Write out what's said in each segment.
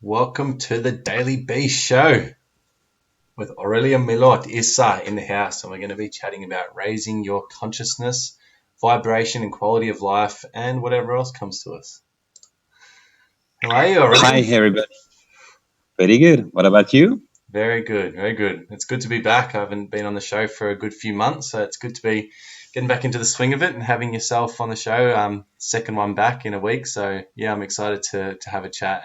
Welcome to the Daily Beast Show with Aurelien Millot, Issa in the house, and we're going to be chatting about raising your consciousness, vibration, and quality of life, and whatever else comes to us. How are you, Aurelien? Hi, everybody. Very good. What about you? Very good, very good. It's good to be back. I haven't been on the show for a good few months, so it's good to be getting back into the swing of it and having yourself on the show. Second one back in a week, so yeah, I'm excited to have a chat.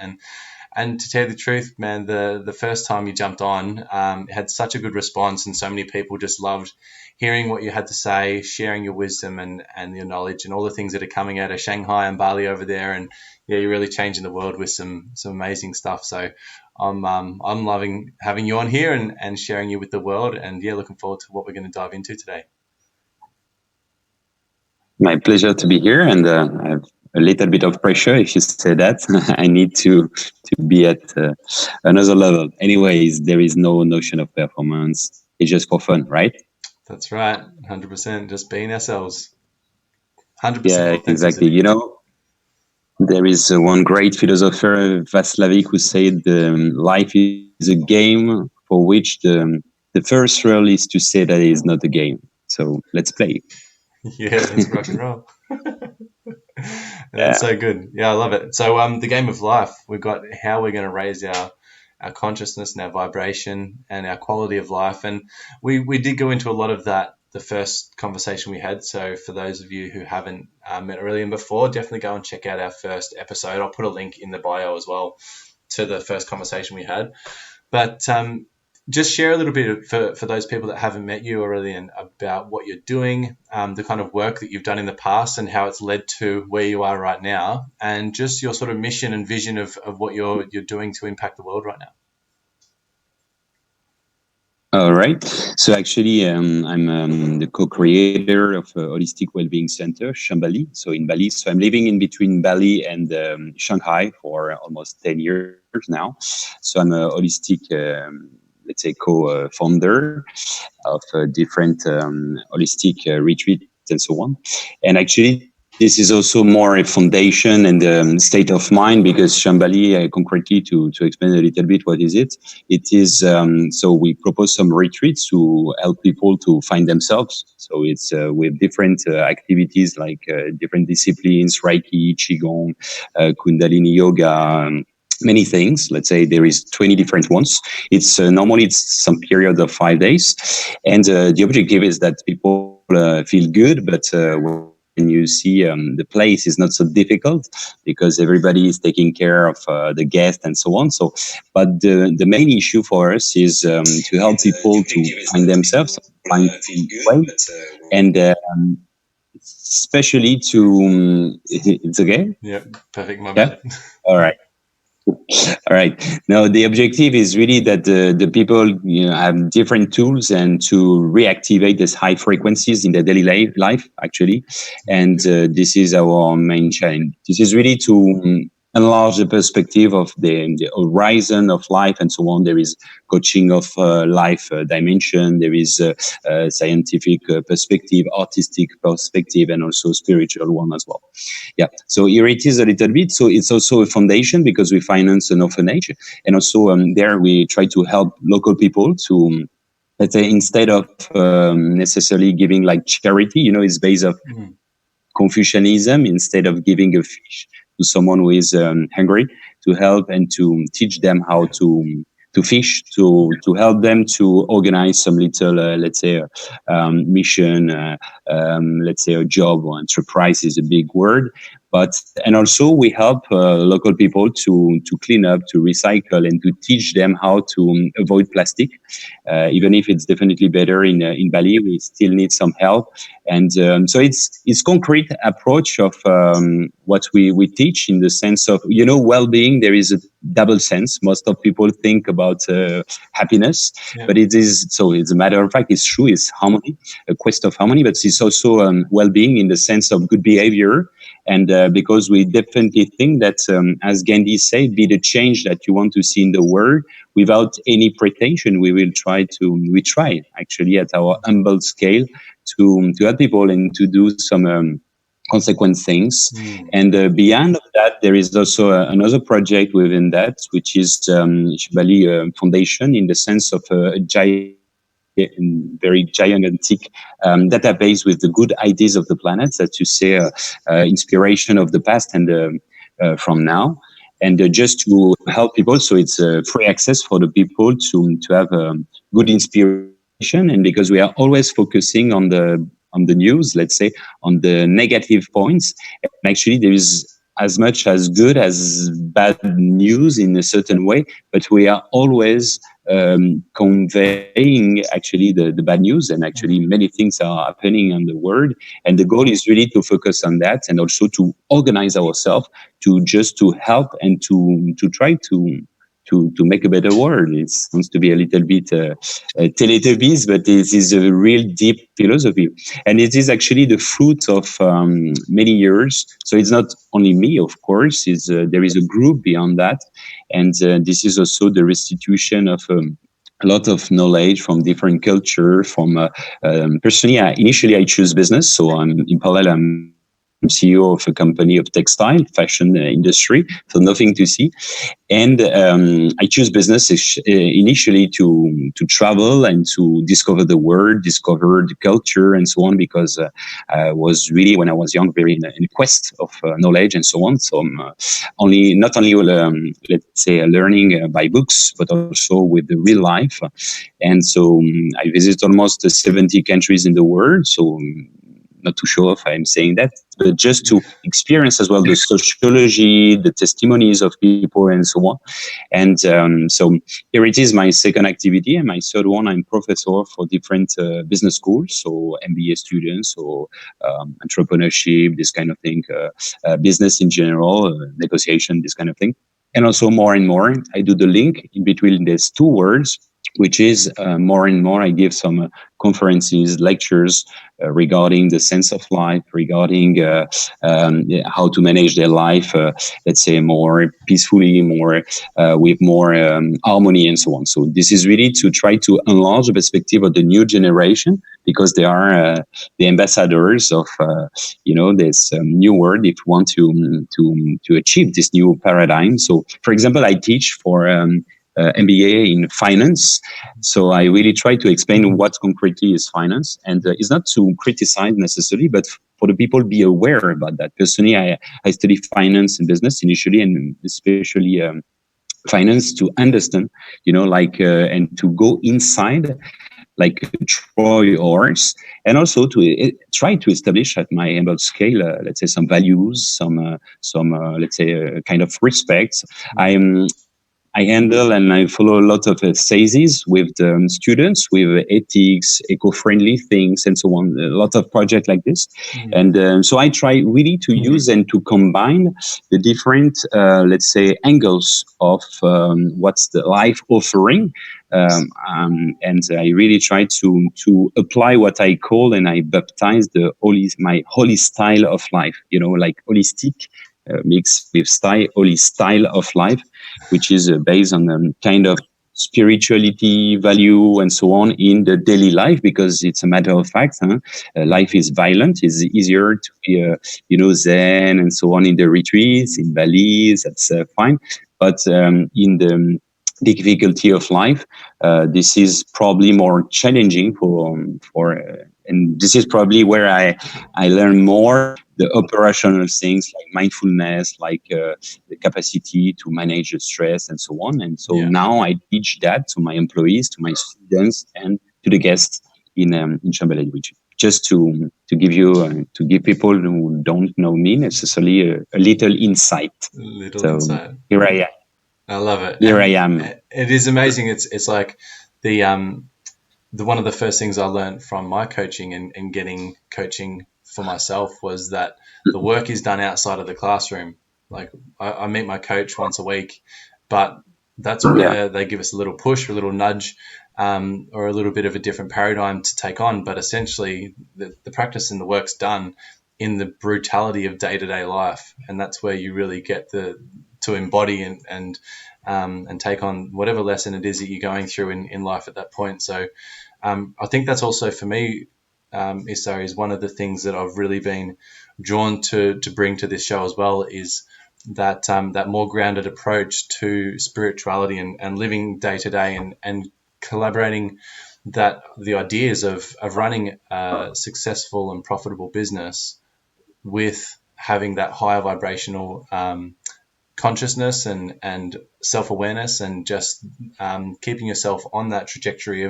And to tell you the truth, man, the first time you jumped on, it had such a good response, and so many people just loved hearing what you had to say, sharing your wisdom and your knowledge, and all the things that are coming out of Shanghai and Bali over there. And yeah, you're really changing the world with some amazing stuff. So I'm loving having you on here and sharing you with the world. And yeah, looking forward to what we're going to dive into today. My pleasure to be here, and I have a little bit of pressure if you say that. I need to be at another level. Anyways, there is no notion of performance. It's just for fun, right? That's right, 100%. Just being ourselves, 100% Yeah, authenticity. exactly. You know, there is one great philosopher, Václavic, who said life is a game for which the first rule is to say that it is not a game. So let's play. Yeah, let's rock and roll. Yeah. That's so good. Yeah, I love it. So the game of life, we've got how we're going to raise our consciousness and our vibration and our quality of life. And we did go into a lot of that the first conversation we had. So for those of you who haven't met Aurelien before, definitely go and check out our first episode. I'll put a link in the bio as well to the first conversation we had. But just share a little bit for those people that haven't met you, Aurelien, about what you're doing, the kind of work that you've done in the past and how it's led to where you are right now, and just your sort of mission and vision of what you're doing to impact the world right now. All right. So actually, I'm the co-creator of a Holistic Wellbeing Center, Shambali. So in Bali. So I'm living in between Bali and Shanghai for almost 10 years now. So I'm a holistic, let's say, co-founder of different holistic retreats and so on. And actually, this is also more a foundation and state of mind, because Shambali, concretely to explain a little bit what is it. It is, so we propose some retreats to help people to find themselves. So it's with different activities like different disciplines, Reiki, Qigong, Kundalini Yoga, many things. Let's say there is 20 different ones. It's normally it's some period of 5 days. And the objective is that people feel good, but when you see the place is not so difficult because everybody is taking care of the guest and so on. So, but the main issue for us is to help people to find themselves, find way, and especially to it's okay. Yeah, perfect. My bad. All right. All right. Now, the objective is really that the people have different tools and to reactivate these high frequencies in their daily life, actually. And this is our main challenge. This is really to enlarge the perspective of the horizon of life and so on. There is coaching of life dimension. There is scientific perspective, artistic perspective, and also spiritual one as well. Yeah. So here it is a little bit. So it's also a foundation because we finance an orphanage, and also there we try to help local people to, let's say, instead of necessarily giving like charity, it's based on Confucianism. Instead of giving a fish to someone who is hungry, to help and to teach them how to fish, to help them to organize some little, let's say, mission, let's say a job or enterprise is a big word. And also we help local people to clean up, to recycle, and to teach them how to avoid plastic. Even if it's definitely better in Bali, we still need some help. And so it's concrete approach of what we teach in the sense of, well-being. There is a double sense. Most of people think about happiness, but it's a matter of fact, it's true, it's harmony, a quest of harmony, but it's also well-being in the sense of good behavior. And because we definitely think that, as Gandhi said, be the change that you want to see in the world without any pretension. We try actually at our humble scale to help people and to do some consequent things. Mm. And beyond of that, there is also another project within that, which is Shibali Foundation, in the sense of a giant, very gigantic database with the good ideas of the planet, that you say inspiration of the past and from now, and just to help people. So it's free access for the people to have good inspiration, and because we are always focusing on the news, let's say, on the negative points, and actually there is as much as good as bad news in a certain way, but we are always conveying actually the bad news, and actually many things are happening in the world, and the goal is really to focus on that, and also to organize ourselves to just to help and to try to make a better world. It sounds to be a little bit Teletubbies, but it is a real deep philosophy, and it is actually the fruit of many years. So it's not only me, of course. There is a group beyond that, and this is also the restitution of. A lot of knowledge from different culture. From personally, initially I choose business, so I'm in parallel. I'm CEO of a company of textile fashion industry, so nothing to see. And I choose business initially to travel and to discover the world, discover the culture, and so on. Because I was really, when I was young, very in a quest of knowledge and so on. So I'm only not only let's say learning by books, but also with the real life. And so I visit almost 70 countries in the world. So not to show off, I'm saying that, but just to experience as well the sociology, the testimonies of people, and so on. And so here it is, my second activity, and my third one, I'm professor for different business schools, so MBA students, or entrepreneurship, this kind of thing, business in general, negotiation, this kind of thing. And also more and more, I do the link in between these two words, which is more and more I give some conferences, lectures regarding the sense of life, regarding how to manage their life, let's say more peacefully, more with more harmony, and so on. So this is really to try to enlarge the perspective of the new generation, because they are the ambassadors of this new world. If you want to achieve this new paradigm. So, for example, I teach for MBA in finance. So I really try to explain what concretely is finance, and it's not to criticize necessarily, but for the people be aware about that. Personally, I study finance and business initially, and especially finance to understand, and to go inside like a Troy horse, and also to try to establish at my humble scale, let's say, some values, some let's say kind of respect. I handle and I follow a lot of theses with students with ethics, eco-friendly things, and so on. A lot of projects like this, and so I try really to use and to combine the different, let's say, angles of what's the life offering, and I really try to apply what I call, and I baptize my holy style of life. Like holistic. Mixed with style, holy style of life, which is based on kind of spirituality, value, and so on in the daily life, because it's a matter of fact. Life is violent. It's easier to be, zen and so on in the retreats, in Bali. That's fine. But in the difficulty of life, this is probably more challenging and this is probably where I learn more the operational things like mindfulness, like the capacity to manage the stress and so on. And so now I teach that to my employees, to my students, and to the guests in Chambéry region. Just to give you to give people who don't know me necessarily a little insight. Insight. Here I am. I love it. Here I am. It is amazing. It's like the one of the first things I learned from my coaching and getting coaching for myself was that the work is done outside of the classroom. Like I meet my coach once a week, but that's where they give us a little push, a little nudge, or a little bit of a different paradigm to take on. But essentially, the practice and the work's done in the brutality of day-to-day life, and that's where you really get to embody and take on whatever lesson it is that you're going through in life at that point. So I think that's also for me Issa, is one of the things that I've really been drawn to bring to this show as well, is that more grounded approach to spirituality and living day to day, and collaborating the ideas of running a successful and profitable business with having that higher vibrational consciousness and self-awareness, and just keeping yourself on that trajectory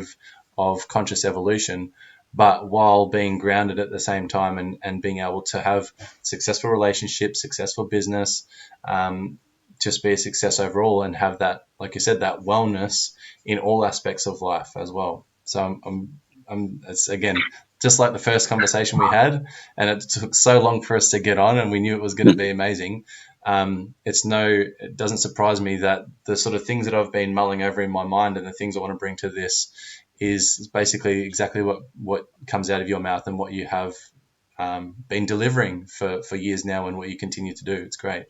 of conscious evolution, but while being grounded at the same time, and being able to have successful relationships, successful business, just be a success overall, and have that, like you said, that wellness in all aspects of life as well. So it's again just like the first conversation we had, and it took so long for us to get on, and we knew it was going to be amazing. It doesn't surprise me that the sort of things that I've been mulling over in my mind, and the things I want to bring to this, is basically exactly what comes out of your mouth, and what you have been delivering for years now, and what you continue to do. It's great.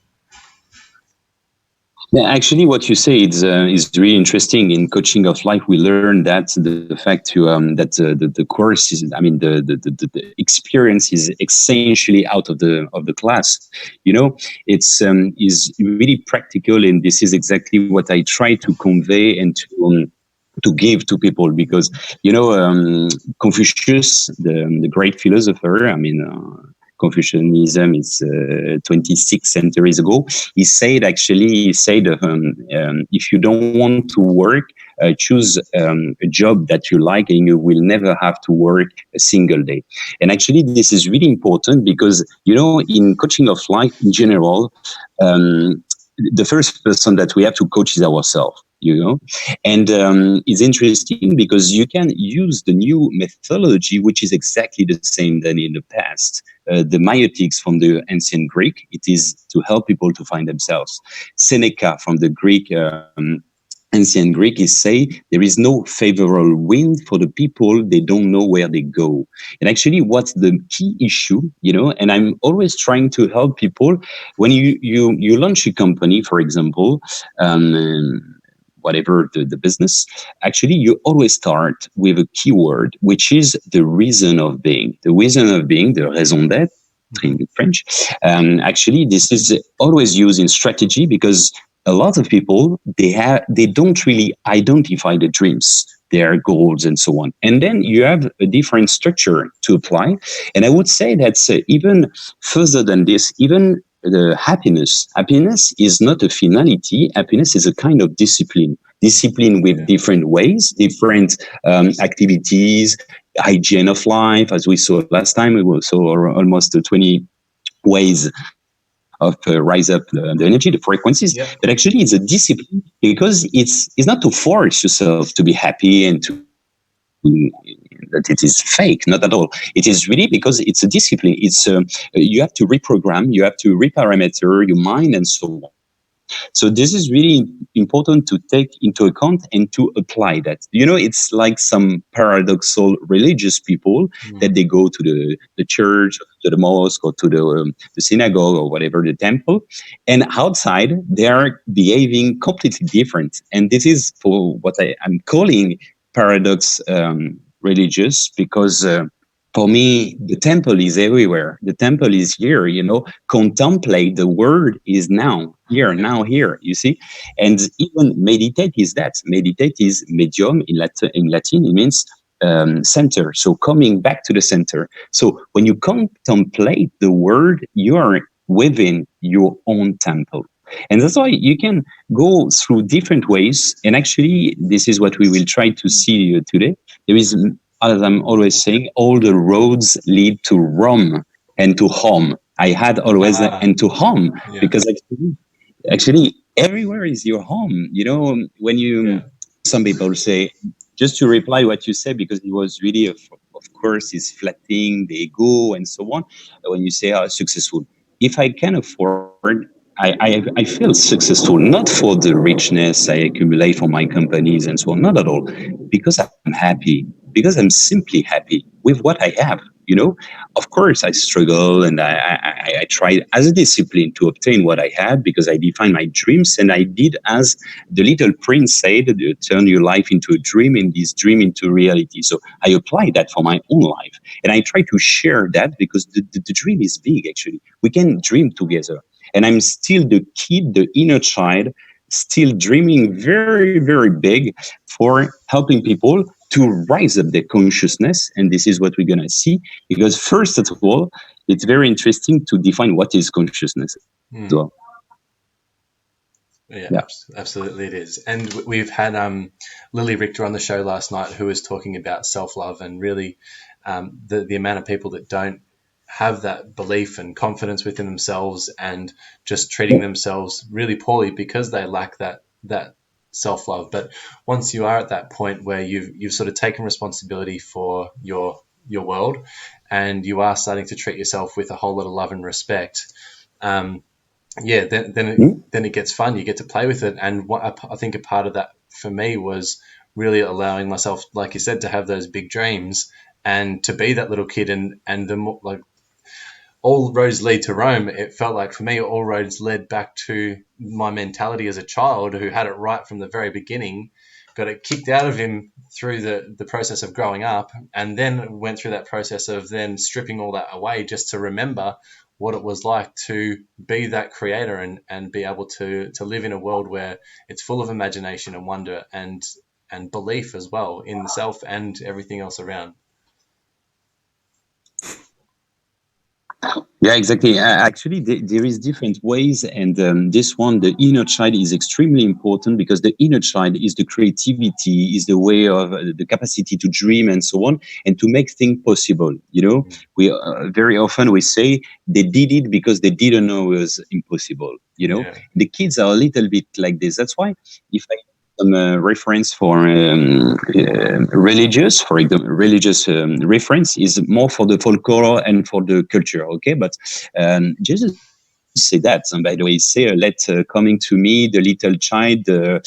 Yeah, actually, what you say is really interesting. In coaching of life, we learn that the fact that the course is, I mean, the experience is essentially out of the class. You know, it's is really practical, and this is exactly what I try to convey and to give to people, because Confucius, the great philosopher, I mean. Confucianism is 26 centuries ago. He said, if you don't want to work, choose a job that you like, and you will never have to work a single day. And actually, this is really important, because, in coaching of life in general, the first person that we have to coach is ourselves. And it's interesting because you can use the new methodology, which is exactly the same than in the past. The myotics from the ancient Greek, it is to help people to find themselves. Seneca from the ancient Greek is say there is no favorable wind for the people, they don't know where they go. And actually, what's the key issue, and I'm always trying to help people when you launch a company, for example, whatever the business, actually, you always start with a keyword, which is the reason of being. The reason of being, the raison d'être, in French. Actually, this is always used in strategy, because a lot of people, they don't really identify the dreams, their goals, and so on. And then you have a different structure to apply. And I would say that's even further than this, even the happiness. Happiness is not a finality. Happiness is a kind of discipline with different ways, different activities, hygiene of life. As we saw last time, we saw almost 20 ways of rise up the energy, the frequencies. Yeah. But actually, it's a discipline, because it's not to force yourself to be happy and to that it is fake, not at all. It is really because it's a discipline. It's you have to reprogram, you have to reparameter your mind, and so on. So this is really important to take into account and to apply that. It's like some paradoxal religious people that they go to the church, to the mosque, or to the synagogue, or whatever, the temple, and outside they are behaving completely different. And this is for what I'm calling paradox religious, because for me, the temple is everywhere. The temple is here, contemplate, the word is now, here, you see? And even meditate is that. Meditate is medium in Latin, it means center. So coming back to the center. So when you contemplate the word, you are within your own temple. And that's why you can go through different ways. And actually, this is what we will try to see today. There is, as I'm always saying, all the roads lead to Rome and to home. I had always and to home, because actually everywhere is your home. When some people say, just to reply what you said, because it was really, of course, is flattening the ego and so on. When you say successful, if I can afford, I feel successful, not for the richness I accumulate for my companies and so on, not at all, because I'm happy. because I'm simply happy with what I have. You know, of course, I struggle and I tried as a discipline to obtain what I had because I defined my dreams and I did as the little prince said, turn your life into a dream and this dream into reality. So I applied that for my own life and I try to share that because the dream is big, actually. We can dream together. And I'm still the kid, the inner child, still dreaming very, very big for helping people to rise up their consciousness. And this is what we're going to see. Because first of all, it's very interesting to define what is consciousness as well. Yeah, absolutely it is. And we've had Lily Richter on the show last night who was talking about self-love and really the amount of people that don't have that belief and confidence within themselves and just treating themselves really poorly because they lack that self-love. But once you are at that point where you've sort of taken responsibility for your world and you are starting to treat yourself with a whole lot of love and respect, then it gets fun. You get to play with it, and I think a part of that for me was really allowing myself, like you said, to have those big dreams and to be that little kid. And the more, like, all roads lead to Rome. It felt like for me, all roads led back to my mentality as a child who had it right from the very beginning, got it kicked out of him through the process of growing up, and then went through that process of then stripping all that away just to remember what it was like to be that creator and be able to live in a world where it's full of imagination and wonder and belief as well in the self and everything else around. Yeah, exactly. Actually, there is different ways, and this one, the inner child, is extremely important because the inner child is the creativity, is the way of the capacity to dream and so on, and to make things possible. You know, we very often we say they did it because they didn't know it was impossible. You know, the kids are a little bit like this. That's why if I some reference for religious, for example, religious reference is more for the folklore and for the culture. Okay, but Jesus say that. And by the way, say, "Let coming to me, the little child, the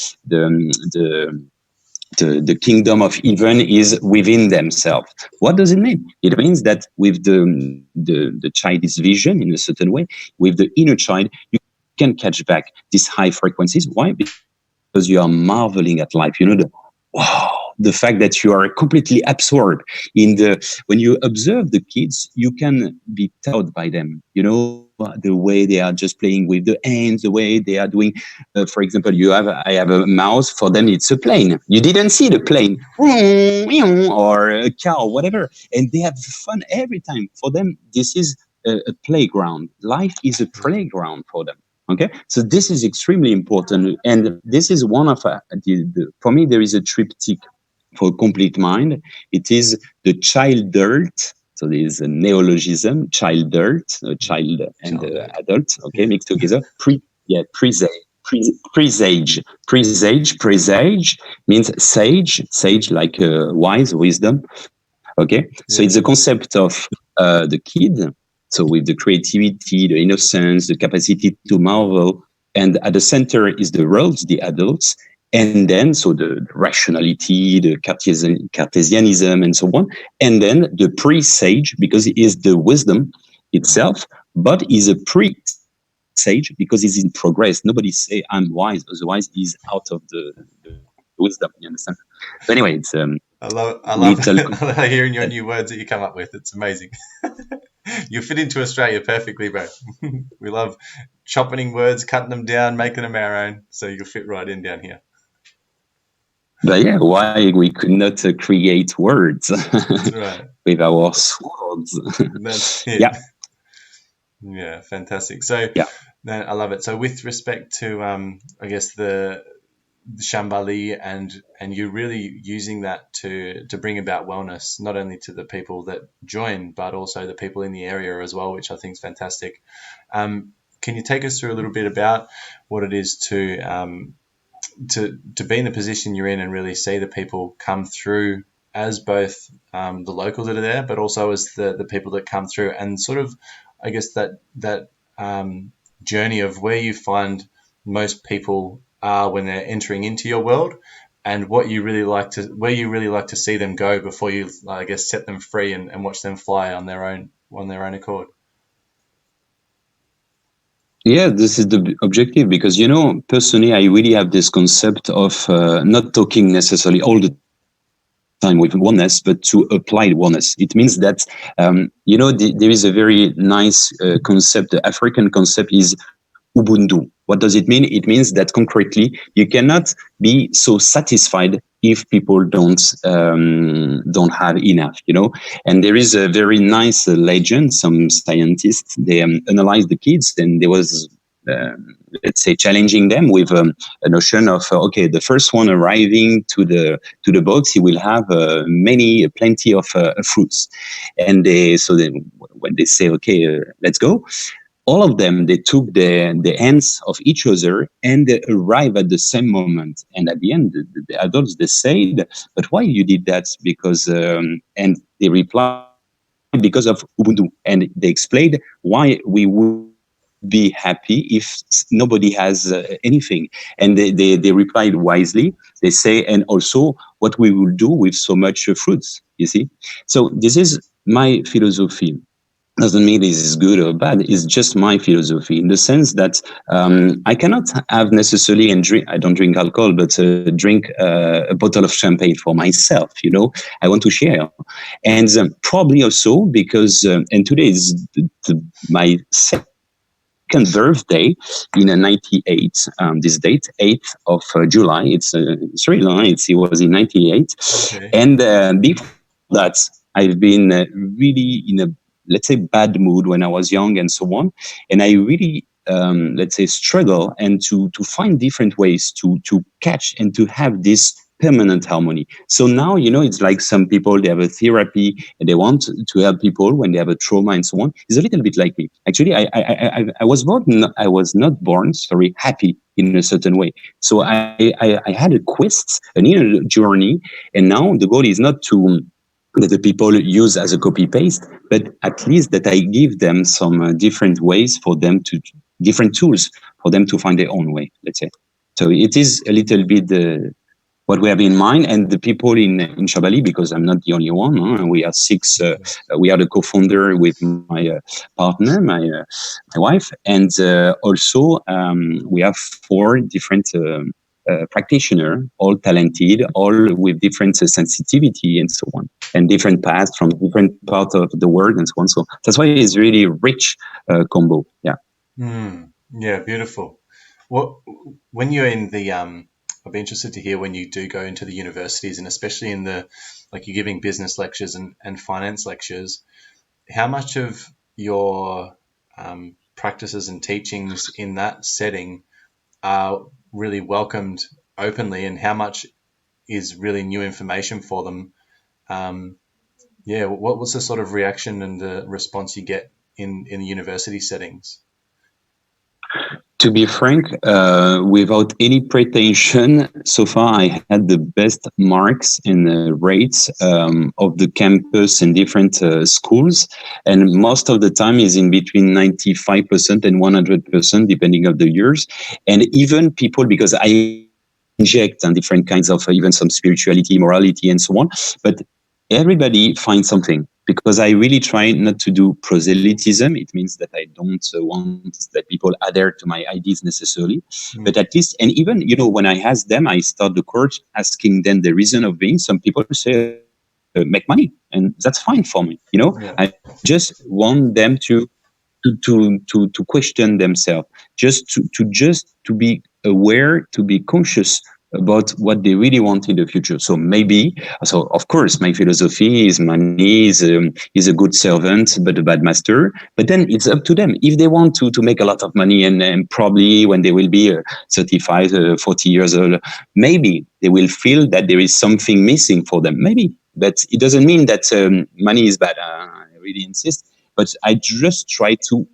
the kingdom of heaven is within themselves." What does it mean? It means that with the child's vision in a certain way, with the inner child, you can catch back these high frequencies. Why? Because you are marveling at life. You know, the fact that you are completely absorbed in when you observe the kids, you can be taught by them. You know, the way they are just playing with the hands, the way they are doing. For example, I have a mouse. For them, it's a plane. You didn't see the plane, or a car, or whatever, and they have fun every time. For them, this is a playground. Life is a playground for them. Okay, so this is extremely important, and this is one of for me. There is a triptych for complete mind. It is the child dirt. So there is a neologism: child dirt, child and adult. Okay, mixed together. Presage means sage like wise, wisdom. Okay, so it's the concept of the kid. So with the creativity, the innocence, the capacity to marvel, and at the center is the world, the adults, and then so the rationality, the Cartesianism, and so on, and then the pre-sage because it is the wisdom itself, but is a pre-sage because it's in progress. Nobody say I'm wise, otherwise he's out of the wisdom. You understand? But anyway, it's I love hearing your new words that you come up with. It's amazing. You fit into Australia perfectly, bro. We love chopping words, cutting them down, making them our own. So you'll fit right in down here. But yeah, why we could not create words That's right. with our swords? That's it. Yeah. Yeah, fantastic. So no, I love it. So with respect to, I guess the Shambhala and you really using that to bring about wellness, not only to the people that join, but also the people in the area as well, which I think is fantastic. Can you take us through a little bit about what it is to be in the position you're in and really see the people come through as both the locals that are there, but also as the people that come through and sort of, I guess, that journey of where you find most people are when they're entering into your world and what you really like to where you really like to see them go before you, I guess, set them free and watch them fly on their own accord. Yeah, this is the objective because, personally, I really have this concept of not talking necessarily all the time with oneness, but to applied oneness. It means that, there is a very nice concept. The African concept is Ubuntu. What does it mean? It means that concretely, you cannot be so satisfied if people don't have enough, And there is a very nice legend. Some scientists they analyzed the kids, and there was. Let's say challenging them with a notion of okay, the first one arriving to the box, he will have plenty of fruits, and when they say okay, let's go, all of them they took the hands of each other and they arrived at the same moment. And at the end, the adults they said, "But why you did that?" Because and they replied, "Because of Ubuntu." And they explained why we would be happy if nobody has anything. And they replied wisely. They say, and also what we will do with so much fruits. You see, so this is my philosophy. Doesn't mean this is good or bad. It's just my philosophy in the sense that I cannot have necessarily and drink. I don't drink alcohol, but drink a bottle of champagne for myself. I want to share, and probably also because and today is my second birthday in 98. This date, 8th of July. It's really nice. It was in 98, Okay. and before that, I've been really in a, let's say, bad mood when I was young and so on. And I really, let's say, struggle and to find different ways to catch and to have this permanent harmony. So now, it's like some people, they have a therapy and they want to help people when they have a trauma and so on. It's a little bit like me. Actually, I was not born, sorry, happy in a certain way. So I had a quest, an inner journey. And now the goal is not to that the people use as a copy paste, but at least that I give them some different ways for them different tools for them to find their own way, let's say. So it is a little bit what we have in mind, and the people in Chabali, because I'm not the only one. We are six. We are the co-founder with my partner, my wife, and also we have four different practitioners, all talented, all with different sensitivity and so on, and different paths from different parts of the world and so on. So that's why it's really rich combo. Yeah. Yeah, beautiful. What when you're in the I'd be interested to hear when you do go into the universities, and especially in like you're giving business lectures and finance lectures, how much of your practices and teachings in that setting are really welcomed openly, and how much is really new information for them? Yeah, what's the sort of reaction and the response you get in the university settings? To be frank, without any pretension, so far I had the best marks and rates of the campus in different schools, and most of the time is in between 95% and 100%, depending on the years. And even people, because I inject on different kinds of even some spirituality, morality, and so on, but everybody finds something, because I really try not to do proselytism. It means that I don't want that people adhere to my ideas necessarily, but at least, and even, when I ask them, I start the course asking them the reason of being. Some people say, make money, and that's fine for me. Yeah. I just want them to question themselves, just to be aware, to be conscious about what they really want in the future. So of course, my philosophy is money is a good servant, but a bad master. But then it's up to them. If they want to make a lot of money, and probably when they will be 35, 40 years old, maybe they will feel that there is something missing for them. Maybe, but it doesn't mean that money is bad. I really insist. But I just try to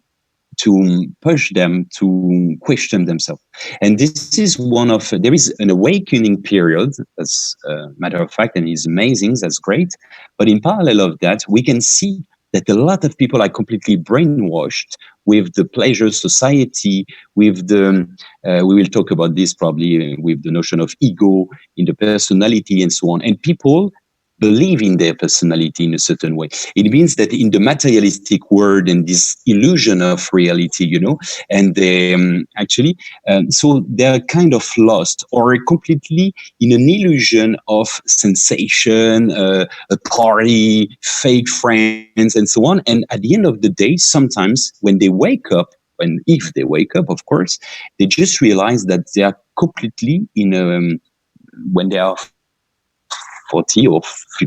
push them to question themselves. And this is there is an awakening period, as a matter of fact, and it's amazing, that's great. But in parallel of that, we can see that a lot of people are completely brainwashed with the pleasure society, with the, we will talk about this probably, with the notion of ego in the personality and so on. And people believe in their personality in a certain way. It means that in the materialistic world and this illusion of reality, and they actually, so they're kind of lost or completely in an illusion of sensation, a party, fake friends, and so on. And at the end of the day, sometimes when they wake up, if they wake up, of course, they just realize that they are completely in when they are 40 or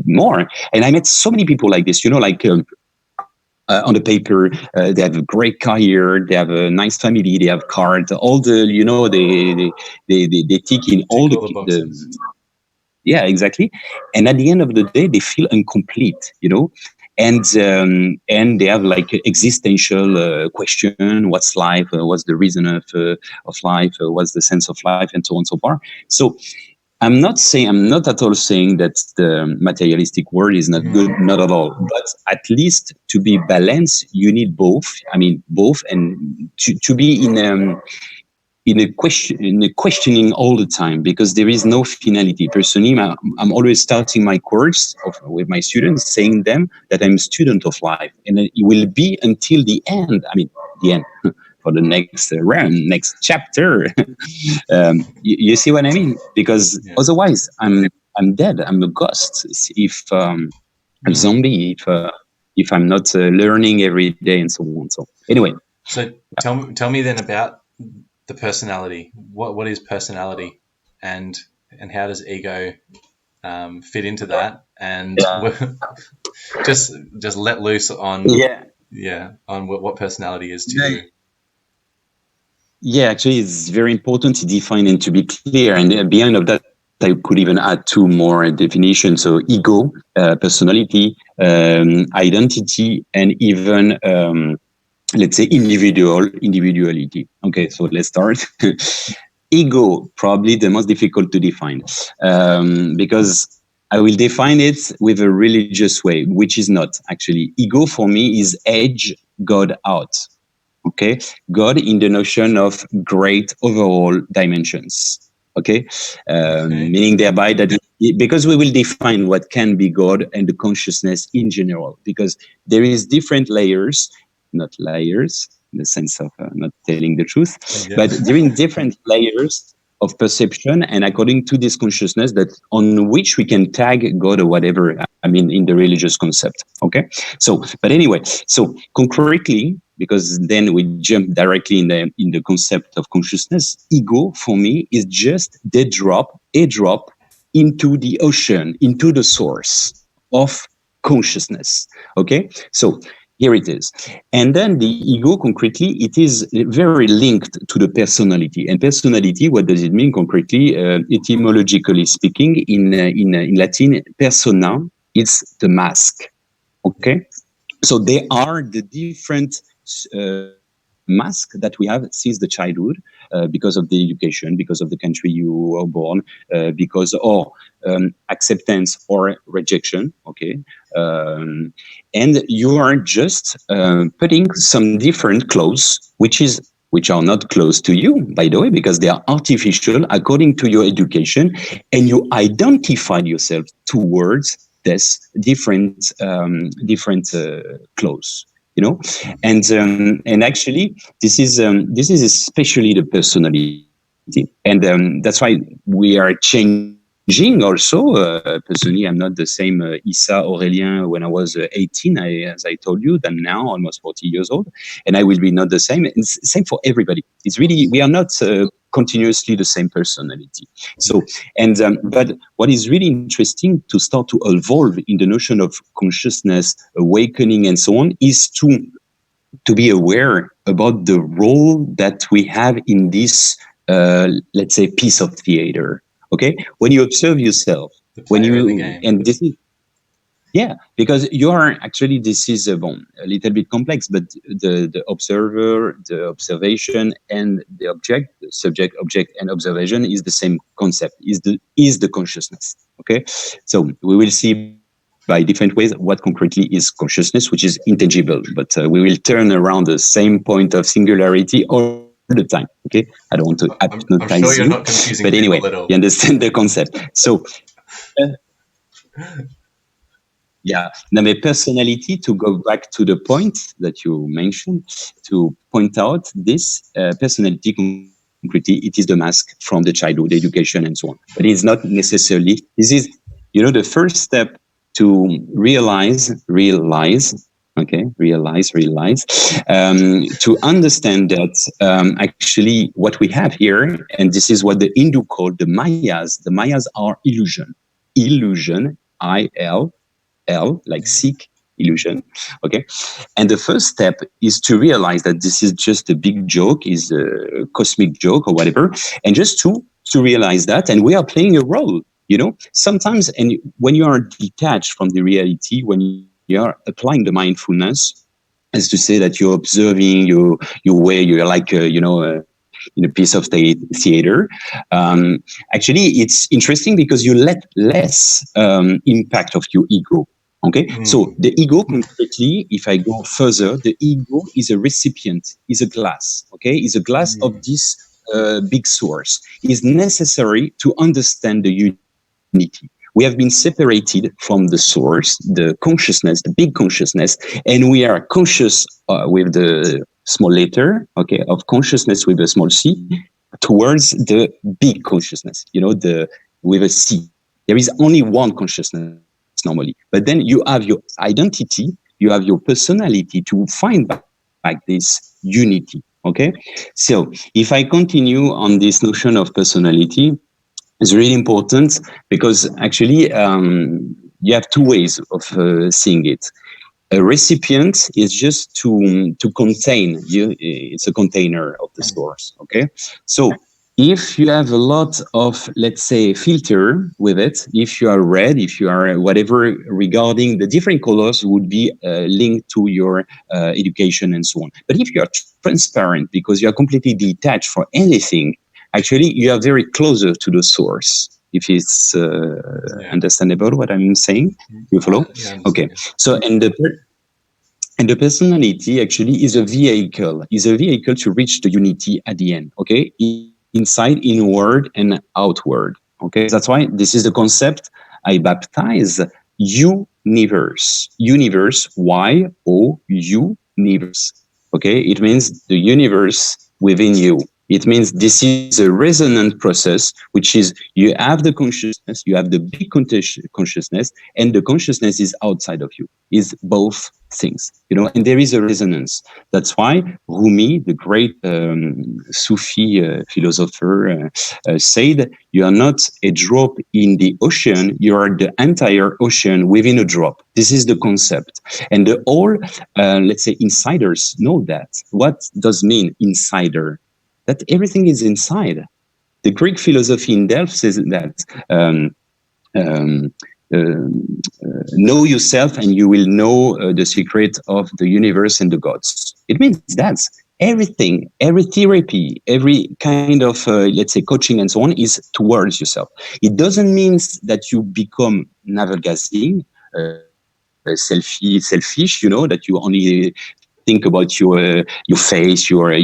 more. And I met so many people like this, on the paper, they have a great career, they have a nice family, they have cars, all the, they tick in all all the boxes. Yeah, exactly. And at the end of the day, they feel incomplete, and they have like existential question: what's life? What's the reason of life? What's the sense of life? And so on and so far. So I'm not at all saying that the materialistic world is not good, not at all. But at least to be balanced, you need both. I mean, both, and to be in a questioning all the time, because there is no finality. Personally, I'm always starting my course with my students, saying them that I'm a student of life, and it will be until the end. I mean, the end for the next round, next chapter. You see what I mean? Because otherwise, I'm dead. I'm a ghost. If a zombie, if I'm not learning every day and so on. So anyway. So tell me then about the personality. What is personality, and how does ego fit into that? And just let loose on on what personality is to you. Yeah, actually, it's very important to define and to be clear. And behind of that, I could even add two more definitions. So ego, personality, identity, and even, let's say, individuality. Okay, so let's start. Ego, probably the most difficult to define, because I will define it with a religious way, which is not actually. Ego for me is edge God out. Okay, God in the notion of great overall dimensions. Okay, meaning thereby that because we will define what can be God and the consciousness in general, because there is different layers, not layers in the sense of not telling the truth, but there are different layers of perception, and according to this consciousness that on which we can tag God or whatever. I mean, in the religious concept. Okay, so but anyway, so concretely, because then we jump directly in the concept of consciousness. Ego for me is just a drop into the ocean, into the source of consciousness. Okay, so here it is. And then the ego, concretely, it is very linked to the personality. And personality, what does it mean concretely? Etymologically speaking, in Latin, persona, it's the mask. Okay, so they are the different mask that we have since the childhood, because of the education, because of the country you were born, because of acceptance or rejection. Okay, and you are just putting some different clothes, which are not close to you, by the way, because they are artificial according to your education, and you identified yourself towards this different clothes. And actually this is especially the personality, and that's why we are changing also. Personally, I'm not the same Issa Aurelien when I was 18, as I told you, than now, almost 40 years old, and I will be not the same. It's same for everybody. It's really, we are not continuously the same personality. So, and but what is really interesting to start to evolve in the notion of consciousness, awakening, and so on, is to be aware about the role that we have in this, let's say, piece of theater. Okay, when you observe yourself, when you, and this is, yeah, because you are actually, this is a little bit complex, but the observer, the observation, and the object, the subject, object, and observation is the same concept. Is the consciousness. Okay, so we will see by different ways what concretely is consciousness, which is intangible. But we will turn around the same point of singularity all the time. Okay, I don't want to I'm hypnotize sure you, you're not but confusing anyway, people at you all. understand the concept. So yeah, now my personality, to go back to the point that you mentioned, to point out this personality concretely, it is the mask from the childhood education and so on. But it's not necessarily, this is, the first step to to understand that actually what we have here, and this is what the Hindu called the Mayas. The Mayas are illusion, IL, like seek, illusion. Okay. And the first step is to realize that this is just a big joke, is a cosmic joke or whatever. And just to realize that, and we are playing a role, sometimes, and when you are detached from the reality, when you are applying the mindfulness, as to say that you're observing your way, you're like, in a piece of theater. Actually, it's interesting because you let less impact of your ego. Okay, so the ego, concretely, if I go further, the ego is a recipient, is a glass. Okay, is a glass of this big source. Is necessary to understand the unity. We have been separated from the source, the consciousness, the big consciousness, and we are conscious with the small letter, okay, of consciousness with a small c, towards the big consciousness, the with a c. There is only one consciousness normally, but then you have your identity, you have your personality to find back this unity. Okay, so if I continue on this notion of personality, it's really important because actually you have two ways of seeing it. A recipient is just to contain you. It's a container of the source. Okay, so if you have a lot of, let's say, filter with it, if you are red, if you are whatever, regarding the different colors would be linked to your education and so on. But if you are transparent because you are completely detached from anything, actually you are very closer to the source. If it's understandable what I'm saying, you follow? Okay. So and the personality actually is a vehicle to reach the unity at the end. Okay, inside, inward, and outward. Okay, that's why this is the concept I baptize universe. Universe, universe. Okay, it means the universe within you. It means this is a resonant process, which is you have the consciousness, you have the big consciousness, and the consciousness is outside of you, is both things, and there is a resonance. That's why Rumi, the great Sufi philosopher, said, you are not a drop in the ocean, you are the entire ocean within a drop. This is the concept. And the all, let's say, insiders know that. What does mean insider? That everything is inside. The Greek philosophy in Delft says that um, know yourself and you will know the secret of the universe and the gods. It means that everything, every therapy, every kind of, let's say, coaching and so on is towards yourself. It doesn't mean that you become navel-gazing, selfish, that you only think about your face, your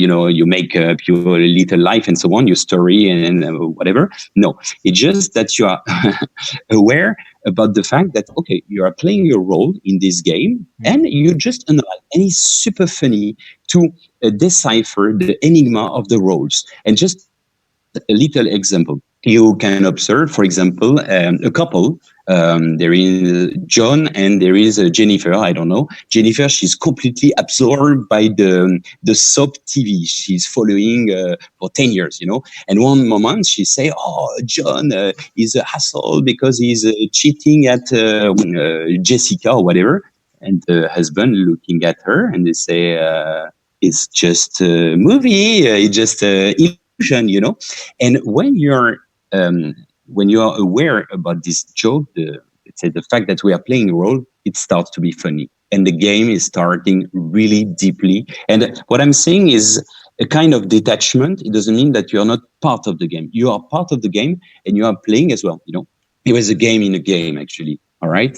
makeup, your little life and so on, your story and whatever. No, it's just that you are aware about the fact that, okay, you are playing your role in this game and you just analyze. And it's super funny to decipher the enigma of the roles. And just a little example. You can observe, for example, a couple. There is John and there is Jennifer. I don't know. Jennifer, she's completely absorbed by the soap TV. She's following for 10 years, And one moment she say, "Oh, John is a hassle because he's cheating at Jessica or whatever." And the husband looking at her and they say, "It's just a movie. It's just illusion, And when you are aware about this joke, let's say the fact that we are playing a role, it starts to be funny. And the game is starting really deeply. And what I'm saying is a kind of detachment. It doesn't mean that you are not part of the game. You are part of the game and you are playing as well, It was a game in a game, actually. All right.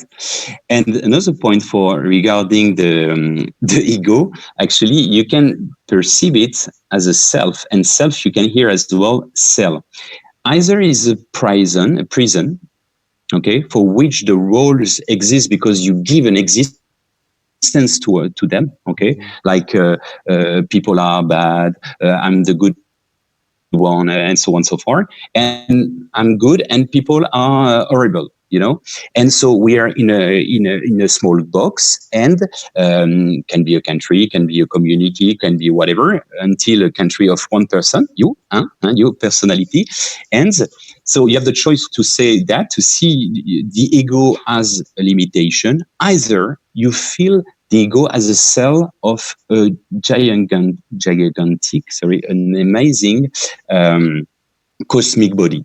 And another point for regarding the ego, actually, you can perceive it as a self, and self you can hear as well cell. Either is a prison, okay, for which the roles exist because you give an existence to them, okay, like people are bad, I'm the good one, and so on and so forth, and I'm good, and people are horrible, and so we are in a small box, and can be a country, can be a community, can be whatever, until a country of one person, your personality, and so you have the choice to say that, to see the ego as a limitation. Either you feel the ego as a cell of a an amazing cosmic body.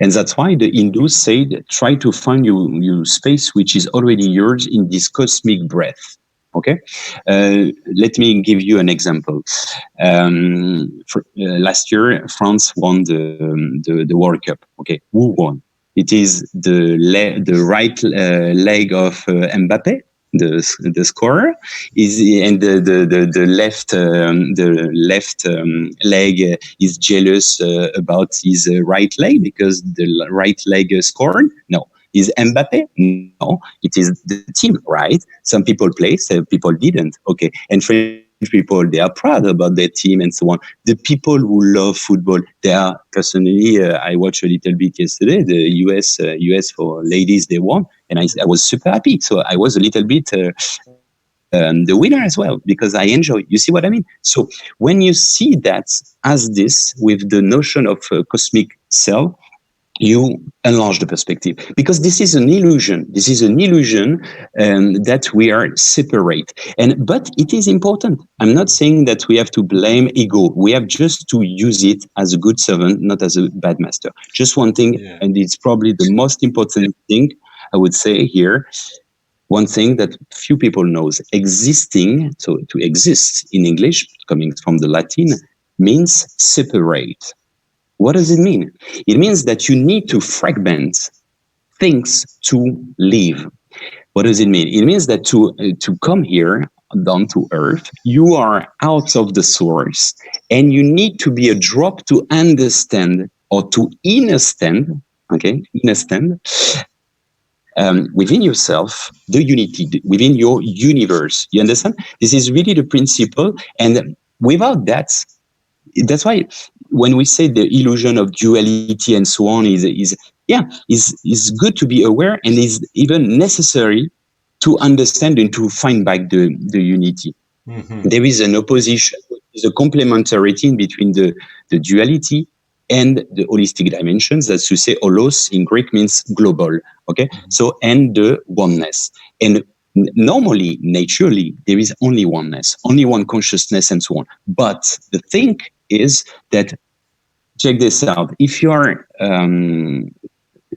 And that's why the Hindus said, try to find your space, which is already yours in this cosmic breath. Okay, let me give you an example. Last year, France won the World Cup. Okay, who won? It is the right leg of Mbappe, the scorer, is, and the left leg is jealous about his right leg because the right leg scored. No, is Mbappe? No, it is the team, right? Some people play, some people didn't. Okay, and French people, they are proud about their team and so on. The people who love football, they are personally. I watched a little bit yesterday. The US for ladies, they won, and I was super happy. So I was a little bit the winner as well because I enjoy. You see what I mean? So when you see that as this with the notion of cosmic cell, you enlarge the perspective because this is an illusion. This is an illusion that we are separate. But it is important. I'm not saying that we have to blame ego. We have just to use it as a good servant, not as a bad master. Just one thing, and it's probably the most important thing I would say here. One thing that few people knows: existing, so to exist in English, coming from the Latin, means separate. What does it mean? It means that you need to fragment things to live. What does it mean? It means that to come here down to earth, you are out of the source, and you need to be a drop to understand or to understand. Okay, understand within yourself the unity within your universe. You understand? This is really the principle, and without that, that's why when we say the illusion of duality and so on is good to be aware, and is even necessary to understand and to find back the unity. Mm-hmm. There is an opposition, is a complementarity in between the duality and the holistic dimensions. That's to say, holos in Greek means global. Okay, so and the oneness. And normally, naturally, there is only oneness, only one consciousness, and so on. But the thing is that, check this out: if you are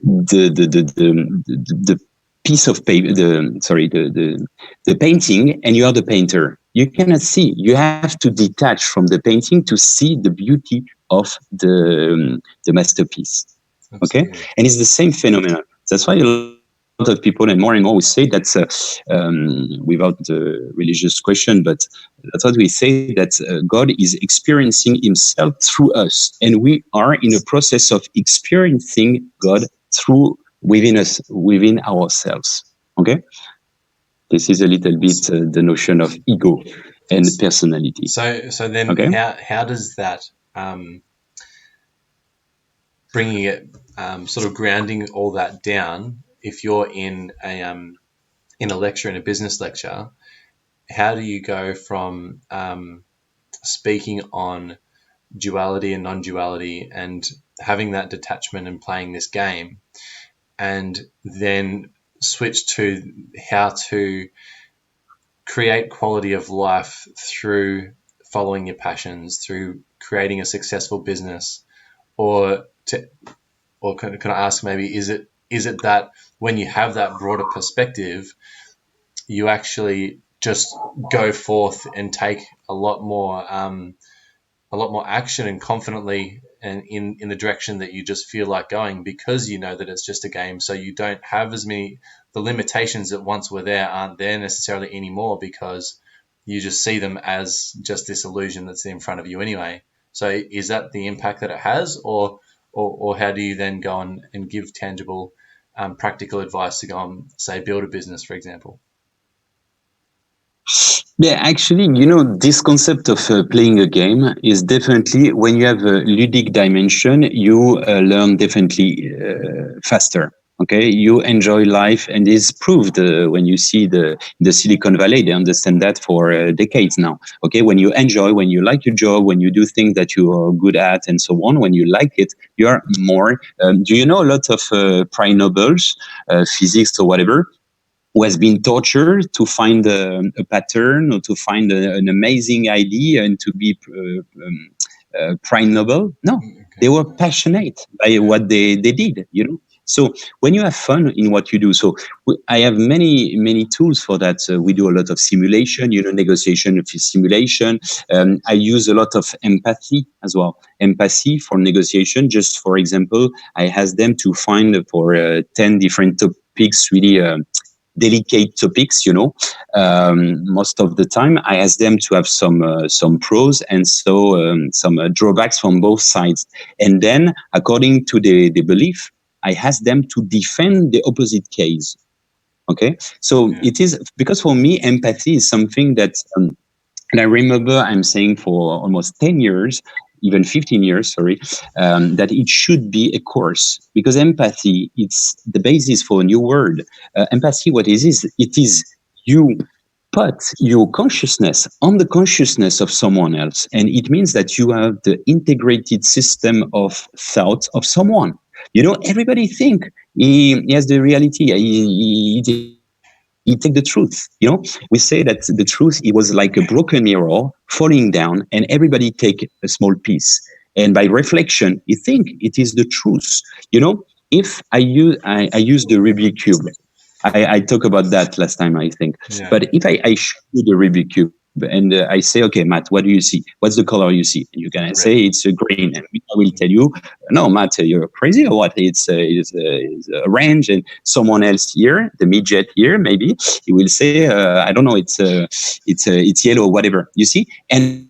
the piece of paper, the painting, and you are the painter, you cannot see. You have to detach from the painting to see the beauty of the masterpiece. Okay, and it's the same phenomenon. That's why a lot of people, and more we say that without the religious question, but that's what we say, that God is experiencing himself through us, and we are in a process of experiencing God through within us, within ourselves. Okay, this is a little bit the notion of ego and personality. So then, okay, how does that bringing it sort of grounding all that down? If you're in a lecture, in a business lecture, how do you go from speaking on duality and non-duality and having that detachment and playing this game, and then switch to how to create quality of life through following your passions, through creating a successful business, or can I ask, maybe, is it that when you have that broader perspective, you actually just go forth and take a lot more action and confidently and in the direction that you just feel like going, because you know that it's just a game. So you don't have as many, the limitations that once were there aren't there necessarily anymore, because you just see them as just this illusion that's in front of you anyway. So is that the impact that it has, or how do you then go on and give tangible, practical advice to go and, say, build a business, for example? Yeah, actually, this concept of playing a game is definitely, when you have a ludic dimension, you learn definitely faster. Okay, you enjoy life, and it's proved when you see the Silicon Valley. They understand that for decades now. Okay, when you enjoy, when you like your job, when you do things that you are good at, and so on, when you like it, you are more. Do you know a lot of prime Nobels, physics or whatever, who has been tortured to find a pattern or to find an amazing idea and to be prime Nobel? No, Okay. they were passionate by what they did, So when you have fun in what you do, so I have many tools for that. We do a lot of simulation, negotiation simulation. I use a lot of empathy as well. Empathy for negotiation. Just for example, I ask them to find for 10 different topics, really delicate topics, most of the time I ask them to have some pros and some drawbacks from both sides, and then according to the belief, I ask them to defend the opposite case. Okay, so it is, because for me empathy is something that and I remember I'm saying for almost 10 years, even 15 years, sorry, that it should be a course, because empathy, it's the basis for a new word. Empathy, what it is you put your consciousness on the consciousness of someone else. And it means that you have the integrated system of thought of someone. Everybody think he has the reality. He take the truth. We say that the truth, it was like a broken mirror falling down, and everybody take a small piece. And by reflection, you think it is the truth. If I use the Rubik cube, I talked about that last time, I think. Yeah. But if I show you the Rubik cube and I say, okay, Matt, what do you see? What's the color you see? And you're gonna say it's a green, and I will tell you, no, Matt, you're crazy or what? It's a range, and someone else here, the midget here, maybe he will say, I don't know, it's yellow or whatever. You see, and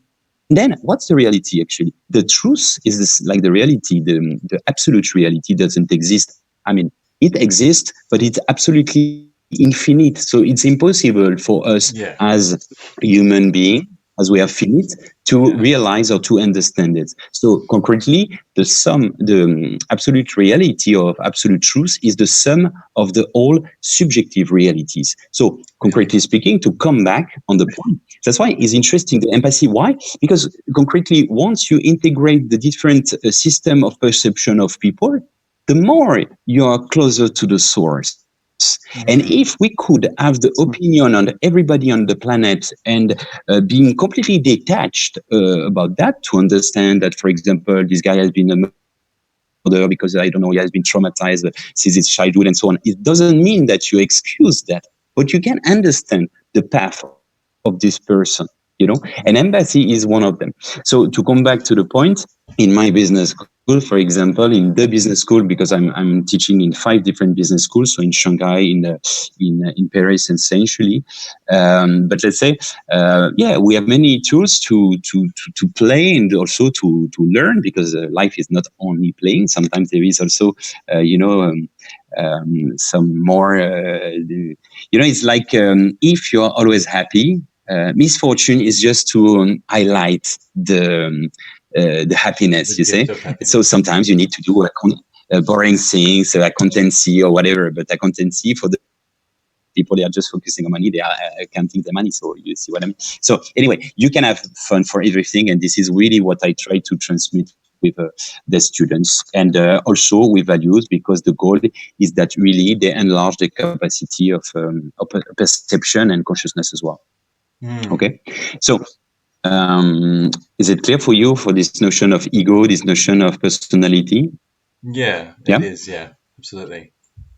then what's the reality actually? The truth is this, like the reality, the absolute reality doesn't exist. I mean, it exists, but it's absolutely infinite. So it's impossible for us as human beings, as we are finite, to realize or to understand it. So concretely, the absolute reality of absolute truth is the sum of the all subjective realities. So concretely speaking, to come back on the point, that's why it's interesting, the empathy. Why? Because concretely, once you integrate the different system of perception of people, the more you are closer to the source. And if we could have the opinion on everybody on the planet and being completely detached about that, to understand that, for example, this guy has been a murderer because, I don't know, he has been traumatized since his childhood and so on, it doesn't mean that you excuse that, but you can understand the path of this person, and empathy is one of them. So to come back to the point, in my business school, for example, in the business school, because I'm teaching in 5 different business schools, so in Shanghai, in Paris, and essentially. But let's say, we have many tools to play and also to learn, because life is not only playing. Sometimes there is also, some more. It's like if you're always happy. Misfortune is just to highlight the happiness, you say. So sometimes you need to do boring things, accountancy or whatever. But accountancy, for the people, they are just focusing on money. They are counting the money. So you see what I mean? So anyway, you can have fun for everything. And this is really what I try to transmit with the students, and also with values, because the goal is that really they enlarge the capacity of perception and consciousness as well. Okay, so is it clear for you, for this notion of ego, this notion of personality? Yeah, it is. Yeah, absolutely.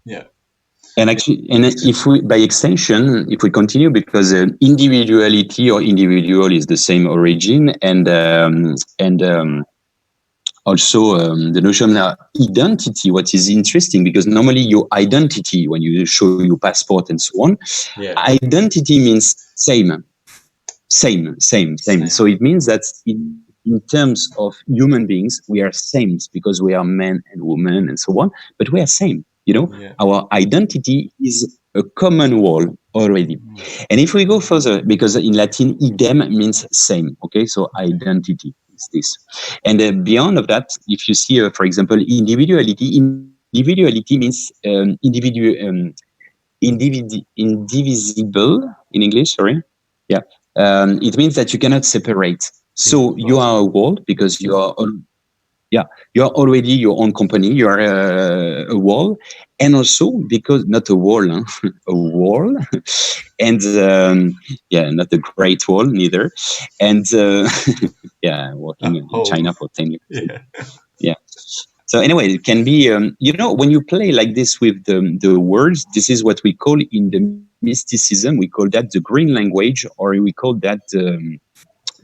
Yeah. And actually, and if we, by extension, if we continue, because individuality or individual is the same origin, and Also, the notion of identity, what is interesting, because normally your identity, when you show your passport and so on, Yeah. identity means same. So it means that in terms of human beings, we are same because we are men and women and so on, but we are same. Yeah. Our identity is a common wall already. And if we go further, because in Latin, idem means same. Okay, so identity is this. And beyond of that, if you see, for example, individuality means indivisible in English. Sorry, yeah. It means that you cannot separate. So you are a wall because you are yeah, you are already your own company. You are a wall, and also because not a wall, huh? A wall, and yeah, not a great wall neither. And yeah, working in China for 10 years. Yeah. Yeah. So anyway, it can be, when you play like this with the words, this is what we call in the mysticism, we call that the green language, or we call that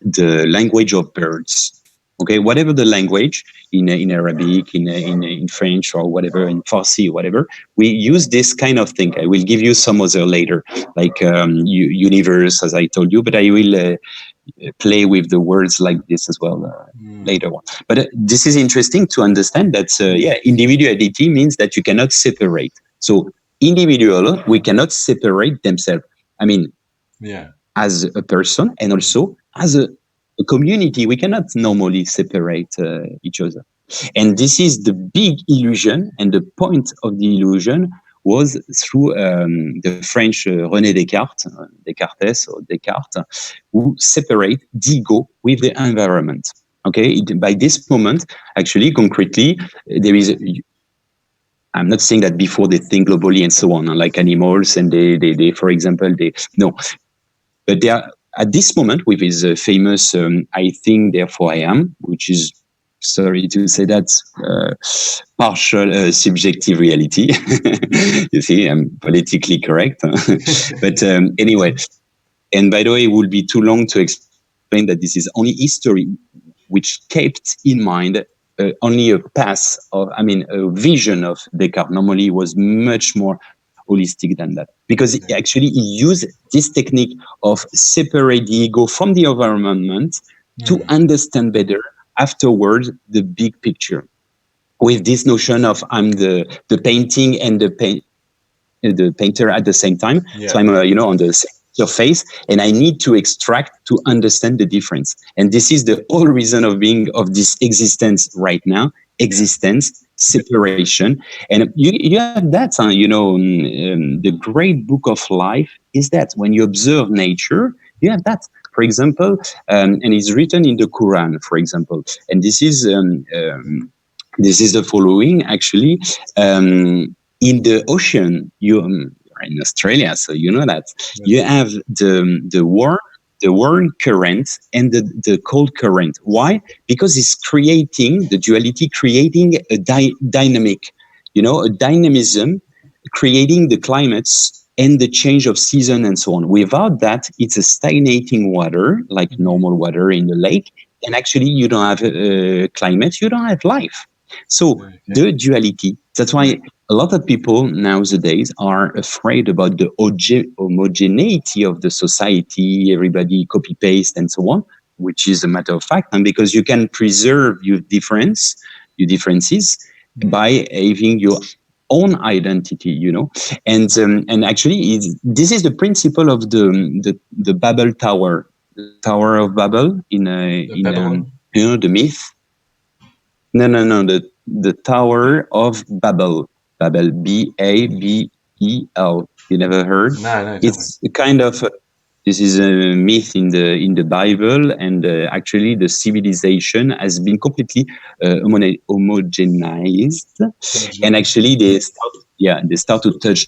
the language of birds. Okay, whatever the language in Arabic, in French, or whatever, in Farsi, whatever, we use this kind of thing. I will give you some other later, like universe, as I told you, but I will play with the words like this as well later on. But this is interesting to understand that, individuality means that you cannot separate. So individual, we cannot separate themselves. I mean, Yeah. as a person and also as a community, we cannot normally separate each other. And this is the big illusion, and the point of the illusion was through the French René Descartes or Descartes, who separate the ego with the environment. Okay, by this moment, actually, concretely, there is. I'm not saying that before they think globally and so on, like animals, and they for example, they no, but they are at this moment with his famous "I think, therefore I am," which is, sorry to say that, partial subjective reality. You see, I'm politically correct, but anyway. And by the way, it would be too long to explain that this is only history, which kept in mind only a path of, a vision of Descartes. Normally, it was much more holistic than that, because actually he used this technique of separate the ego from the environment to understand better afterwards the big picture, with this notion of I'm the painting and the painter at the same time. Yeah. So I'm on the surface, and I need to extract to understand the difference. And this is the whole reason of being of this existence right now. Existence, separation, and you have that. The great book of life is that when you observe nature, you have that. For example, and it's written in the Quran, for example, and this is the following actually. In the ocean, you are in Australia, so you know that you have the warm current and the cold current. Why? Because it's creating the duality, creating a dynamic, a dynamism, creating the climates and the change of season and so on. Without that, it's a stagnating water, like normal water in the lake, and actually you don't have climate, you don't have life. So the duality. That's why a lot of people nowadays are afraid about the homogeneity of the society, everybody copy paste and so on, which is a matter of fact, and because you can preserve your differences by having your own identity, and actually this is the principle of the Babel Tower, the Tower of Babel in the myth. No, the Tower of Babel. Babel, Babel. You never heard? No. It's a kind of this is a myth in the Bible, and actually the civilization has been completely homogenized, and actually they start to touch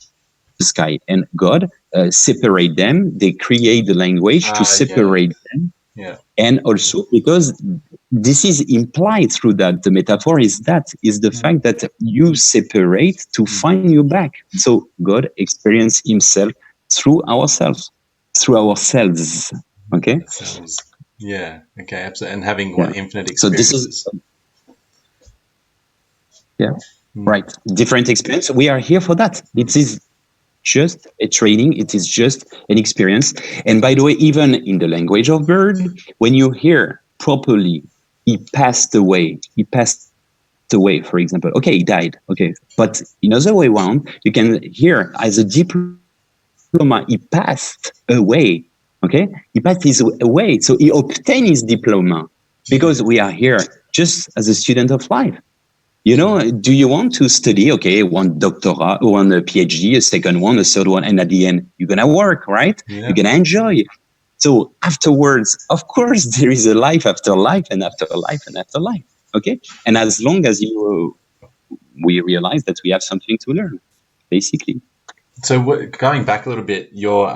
the sky, and God separate them. They create the language to separate them. Yeah. And also because this is implied through that, the metaphor is the fact that you separate to find you back. So God experienced himself through ourselves. Okay? Yeah. Okay. Absolutely. And having infinite experiences. So this is Yeah. Right. Different experience. We are here for that. It is just a training. It is just an experience. And by the way, even in the language of bird, when you hear properly, he passed away. He passed away, for example. Okay, he died. Okay. But in other way around, you can hear as a diploma, he passed away. Okay. He passed his away. So he obtained his diploma because we are here just as a student of life. You know, do you want to study? Okay, one doctorate, one PhD, a second one, a third one, and at the end, you're gonna work, right? Yeah. You're gonna enjoy. So afterwards, of course, there is a life after life, and after life, and after life. Okay, and as long as we realize that we have something to learn, basically. So going back a little bit, your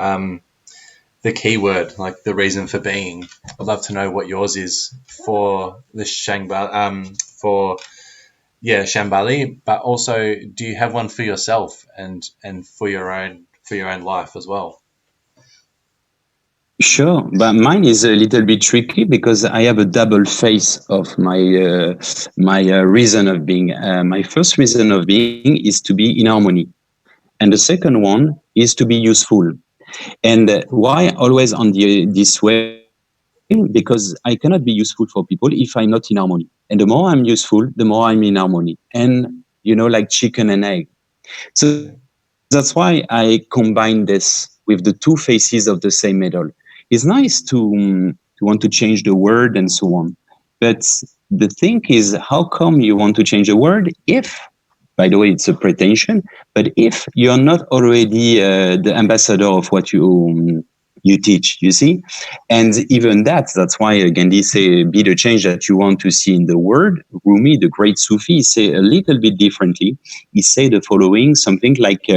the keyword, like the reason for being. I'd love to know what yours is for the Shambali, but also do you have one for yourself and for your own life as well? Sure, but mine is a little bit tricky because I have a double face of my reason of being. My first reason of being is to be in harmony, and the second one is to be useful. And why always on this way? Because I cannot be useful for people if I'm not in harmony. And the more I'm useful, the more I'm in harmony. And like chicken and egg. So that's why I combine this with the two faces of the same medal. It's nice to want to change the word and so on. But the thing is, how come you want to change a word if, by the way, it's a pretension, but if you're not already the ambassador of what you teach, you see? And even that's why Gandhi say, be the change that you want to see in the world. Rumi, the great Sufi, say a little bit differently. He said the following, something like,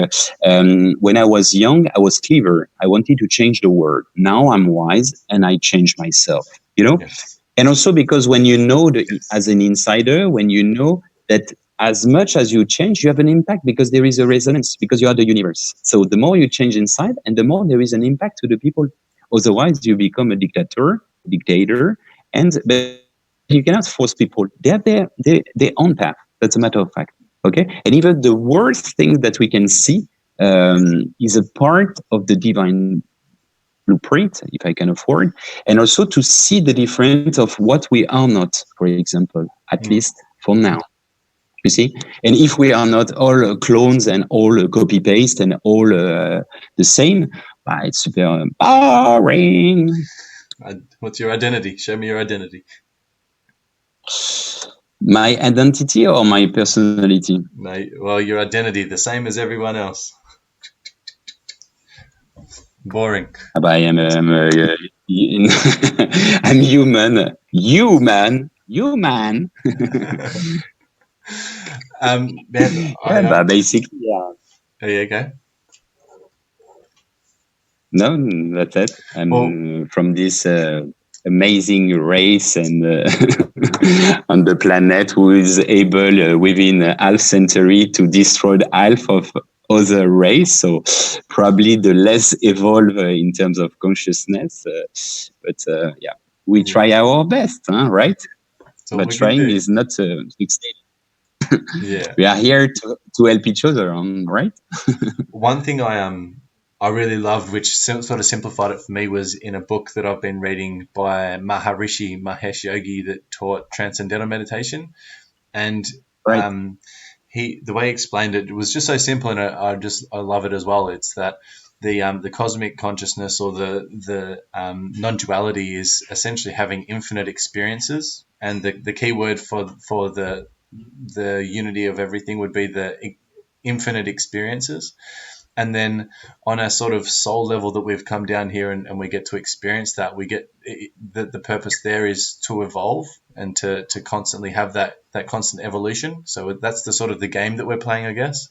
when I was young, I was clever. I wanted to change the world. Now I'm wise and I change myself, Yes. And also because when you know as an insider, when you know that as much as you change, you have an impact because there is a resonance, because you are the universe. So the more you change inside, and the more there is an impact to the people. Otherwise, you become a dictator, but you cannot force people. They have their own path. That's a matter of fact. Okay, and even the worst thing that we can see is a part of the divine blueprint, if I can afford, and also to see the difference of what we are not, for example, at least for now. You see? And if we are not all clones and all copy paste and all the same, it's very boring. What's your identity? Show me your identity. My identity or my personality? Well, your identity, the same as everyone else. Boring. I am I'm human. Human. Ben, But basically, yeah. Are you okay? No, that's it. I'm from this amazing race and on the planet who is able within a half century to destroy half of other race. So probably the less evolved in terms of consciousness. But yeah, we try our best, right? But trying is not succeeding. Yeah. We are here to help each other, right? One thing I really loved, which sort of simplified it for me, was in a book that I've been reading by Maharishi Mahesh Yogi that taught transcendental meditation, and Right. the way he explained it was just so simple, and I love it as well. It's that the cosmic consciousness or the non-duality is essentially having infinite experiences, and the key word for the unity of everything would be the infinite experiences. And then on a sort of soul level that we've come down here and we get to experience that, we get the purpose there is to evolve and to constantly have that constant evolution. So that's the sort of the game that we're playing, I guess.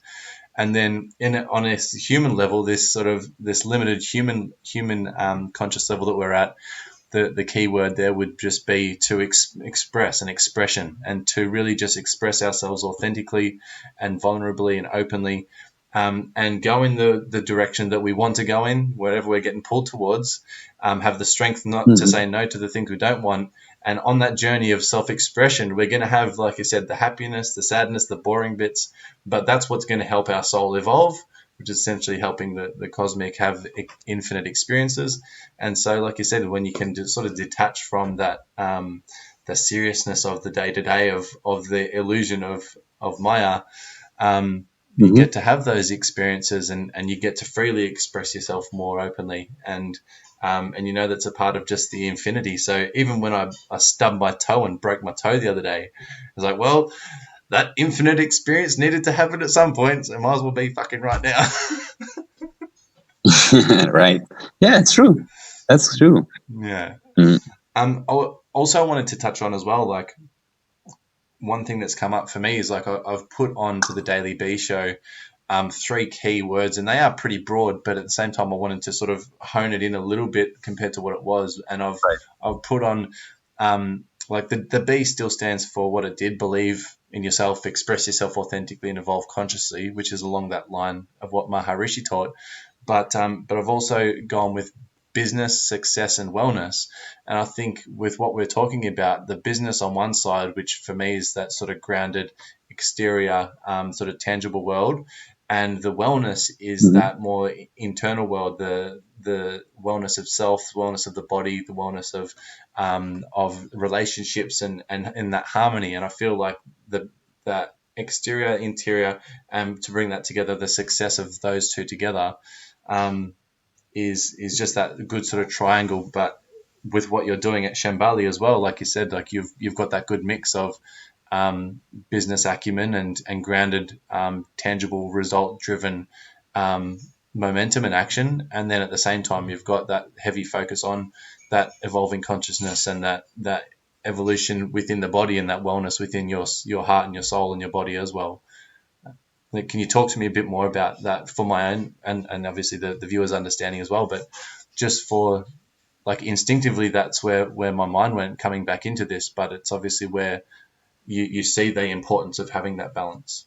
And then on a human level, this limited human conscious level that we're at, the key word there would just be to express an expression, and to really just express ourselves authentically and vulnerably and openly, and go in the direction that we want to go in, wherever we're getting pulled towards, have the strength not to say no to the things we don't want, And on that journey of self-expression, we're going to have, like I said, the happiness, the sadness, the boring bits, but that's what's going to help our soul evolve, which is essentially helping the cosmic have infinite experiences. And so, like you said, when you can just sort of detach from that, the seriousness of the day to day of the illusion of Maya, you get to have those experiences, and you get to freely express yourself more openly. And you know that's a part of just the infinity. So even when I stubbed my toe and broke my toe the other day, I was like, well, that infinite experience needed to happen at some point, so it might as well be fucking right now. Right. Yeah, it's true. That's true. Yeah. Mm. Also, I wanted to touch on as well, like, one thing that's come up for me is, like, I've put onto the Daily B show 3 key words, and they are pretty broad, but at the same time, I wanted to sort of hone it in a little bit compared to what it was. And I've put on, like, the B still stands for what it did: believe in yourself, express yourself authentically, and evolve consciously, which is along that line of what Maharishi taught. But I've also gone with business, success, and wellness. And I think with what we're talking about, the business on one side, which for me is that sort of grounded exterior, sort of tangible world, and the wellness is that more internal world, the wellness of self, the wellness of the body, the wellness of relationships, and that harmony. And I feel like that exterior, interior, to bring that together, the success of those two together, is just that good sort of triangle. But with what you're doing at Shambali as well, like you said, like you've got that good mix of business acumen and grounded, tangible, result driven, momentum and action, and then at the same time you've got that heavy focus on that evolving consciousness and that evolution within the body, and that wellness within your heart and your soul and your body as well. Like, can you talk to me a bit more about that for my own and obviously the viewers' understanding as well, but just for, like, instinctively, that's where my mind went coming back into this, but it's obviously where you see the importance of having that balance.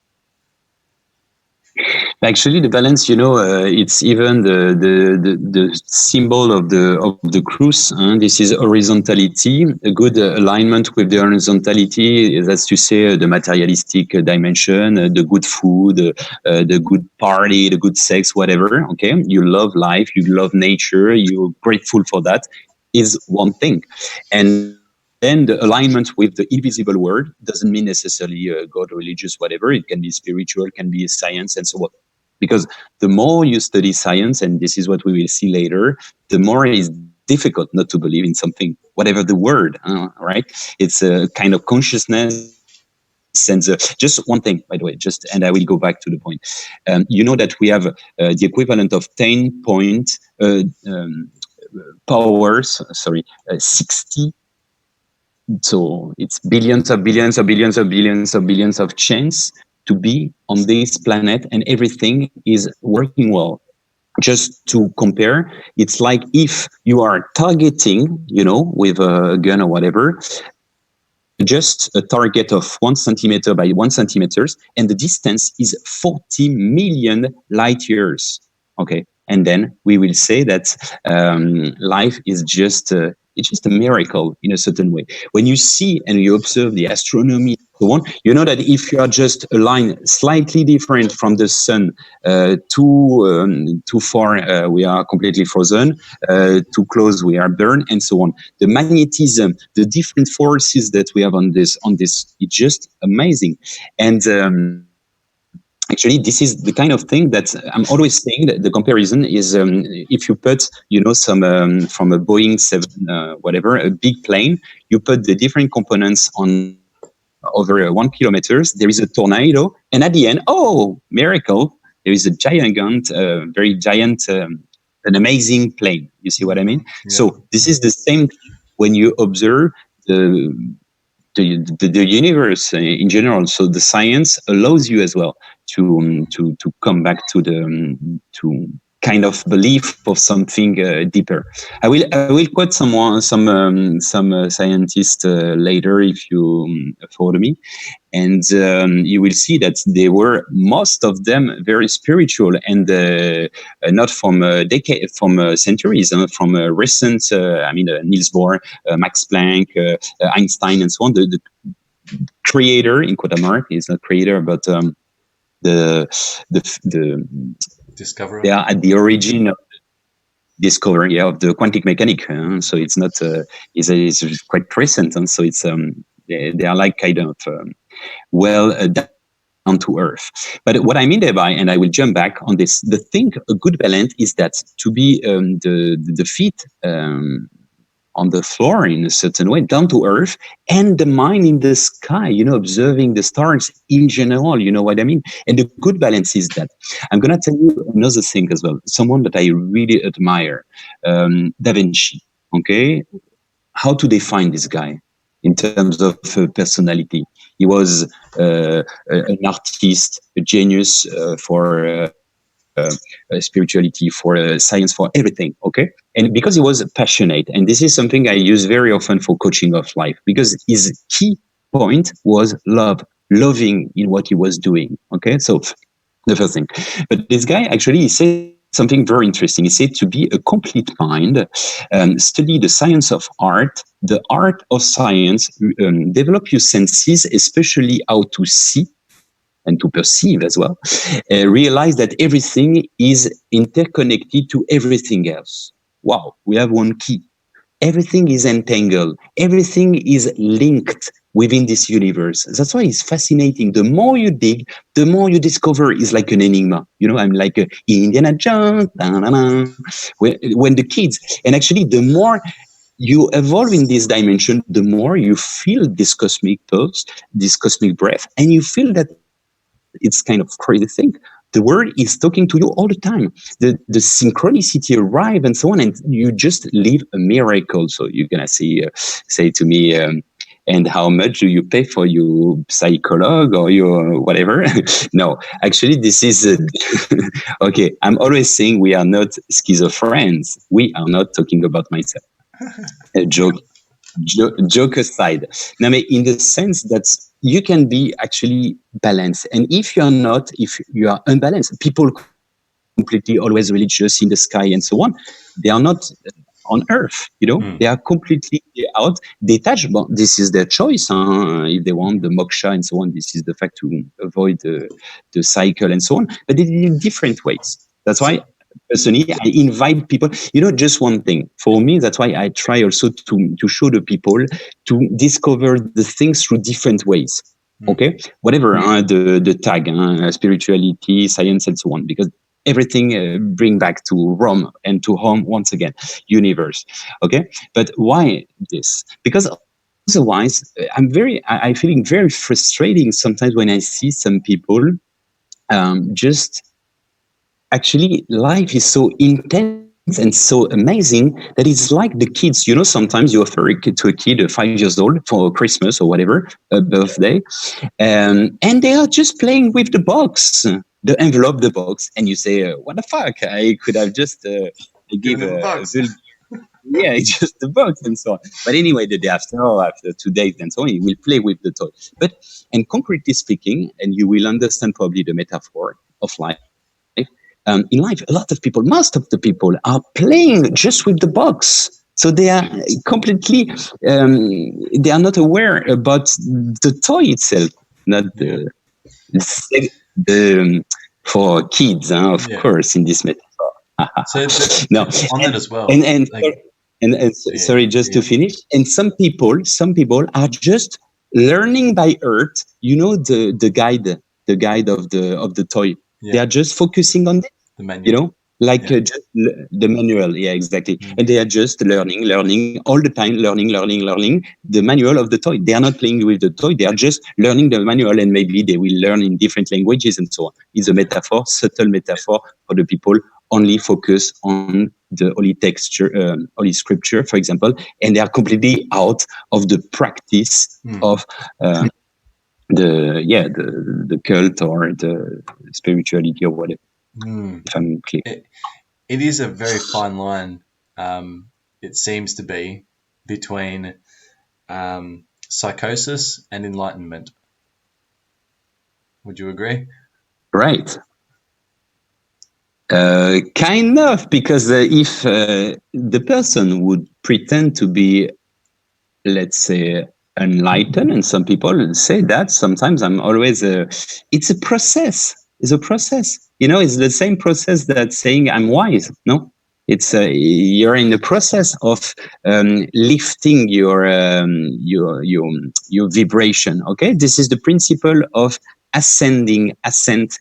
Actually, the balance, it's even the symbol of the cruise. This is horizontality, a good alignment with the horizontality. That's to say, the materialistic dimension, the good food, the good party, the good sex, whatever. Okay, you love life, you love nature, you're grateful for that. Is one thing, and then the alignment with the invisible world doesn't mean necessarily God, religious, whatever. It can be spiritual, can be science, and so on. Because the more you study science, and this is what we will see later, the more it is difficult not to believe in something, whatever the word, right? It's a kind of consciousness. And just one thing, by the way, and I will go back to the point. You know that we have the equivalent of 10 point powers, 60. So it's billions of billions of billions of billions of billions of chance to be on this planet, and everything is working well. Just to compare, it's like if you are targeting, with a gun or whatever, just a target of 1 centimeter by 1 centimeters, and the distance is 40 million light years. Okay, and then we will say that life is just it's just a miracle in a certain way. When you see and you observe the astronomy, so on, you know that if you are just a line slightly different from the sun, too far, we are completely frozen. Too close, we are burned, and so on. The magnetism, the different forces that we have on this, it's just amazing. And actually, this is the kind of thing that I'm always saying. That the comparison is if you put, some from a Boeing 7, whatever, a big plane, you put the different components on over 1 kilometer, there is a tornado, and at the end, oh, miracle, there is a giant, very giant, an amazing plane. You see what I mean? Yeah. So this is the same when you observe the universe in general. So the science allows you as well to come back to kind of belief of something deeper. I will quote some scientist later if you follow me, and you will see that they were most of them very spiritual and not from decade from centuries, from recent. Niels Bohr, Max Planck, Einstein, and so on. The creator in quote mark is not creator, but the the Discoverer. they are at the origin of discovery of the quantum mechanics. So it's not it's quite present, and so it's they are like kind of down to earth. But what I mean thereby, and I will jump back on this, the thing a good balance is that to be the feet on the floor in a certain way, down to earth, and the mind in the sky, observing the stars in general, you know what I mean? And the good balance is that I'm going to tell you another thing as well. Someone that I really admire, Da Vinci, okay? How to define this guy in terms of personality? He was an artist, a genius for spirituality, for science, for everything. Okay. And because he was passionate, and this is something I use very often for coaching of life, because his key point was loving in what he was doing. Okay. So the first thing, but this guy actually, he said something very interesting. He said to be a complete mind, study the science of art, the art of science, develop your senses, especially how to see and to perceive as well, realize that everything is interconnected to everything else. Wow, we have one key. Everything is entangled. Everything is linked within this universe. That's why it's fascinating. The more you dig, the more you discover is like an enigma. I'm like Indiana Jones. When the kids, and actually the more you evolve in this dimension, the more you feel this cosmic pulse, this cosmic breath, and you feel that it's kind of crazy thing. The word is talking to you all the time. The synchronicity arrive and so on, and you just live a miracle. So you're gonna say to me, and how much do you pay for your psychologue or your whatever? No, actually, this is okay. I'm always saying we are not schizophrenics. We are not talking about myself. A joke aside. Now, in the sense that you can be actually balanced, and if you are not, if you are unbalanced, people completely always religious in the sky and so on, they are not on earth. They are completely out, detached. But this is their choice. If they want the moksha and so on, this is the fact to avoid the cycle and so on. But in different ways. That's why. Personally, I invite people, just one thing. For me, that's why I try also to show the people to discover the things through different ways. Okay? Whatever, the tag, spirituality, science, and so on, because everything bring back to Rome and to home once again, universe. Okay? But why this? Because otherwise, I'm feeling very frustrating sometimes when I see some people just actually life is so intense and so amazing that it's like the kids, sometimes you offer to a kid 5 years old for Christmas or whatever, a birthday, and they are just playing with the box, the envelope, the box, and you say, what the fuck, I could have just give a yeah, it's just the box and so on. But anyway, the day after 2 days and so on, you will play with the toy. And concretely speaking, and you will understand probably the metaphor of life, in life, a lot of people, most of the people are playing just with the box. So they are completely, they are not aware about the toy itself, not the for kids, of course, in this metaphor. So no, on that as well. Sorry, just to finish. And some people are just learning by earth. The guide of the toy. They are just focusing on this. The manual. Just the manual. Yeah, exactly. And they are just learning all the time, learning the manual of the toy. They are not playing with the toy. They are just learning the manual, and maybe they will learn in different languages and so on. It's a metaphor, subtle metaphor for the people only focus on the holy texture, holy scripture, for example, and they are completely out of the practice of the cult or the spirituality or whatever. If I'm clear. it is a very fine line. It seems to be between psychosis and enlightenment. Would you agree? Right. Kind of, because if the person would pretend to be, let's say, enlightened, and some people say that sometimes, I'm always, it's a process. It's a process. It's the same process that saying I'm wise. No, it's you're in the process of lifting your vibration. Okay, this is the principle of ascent.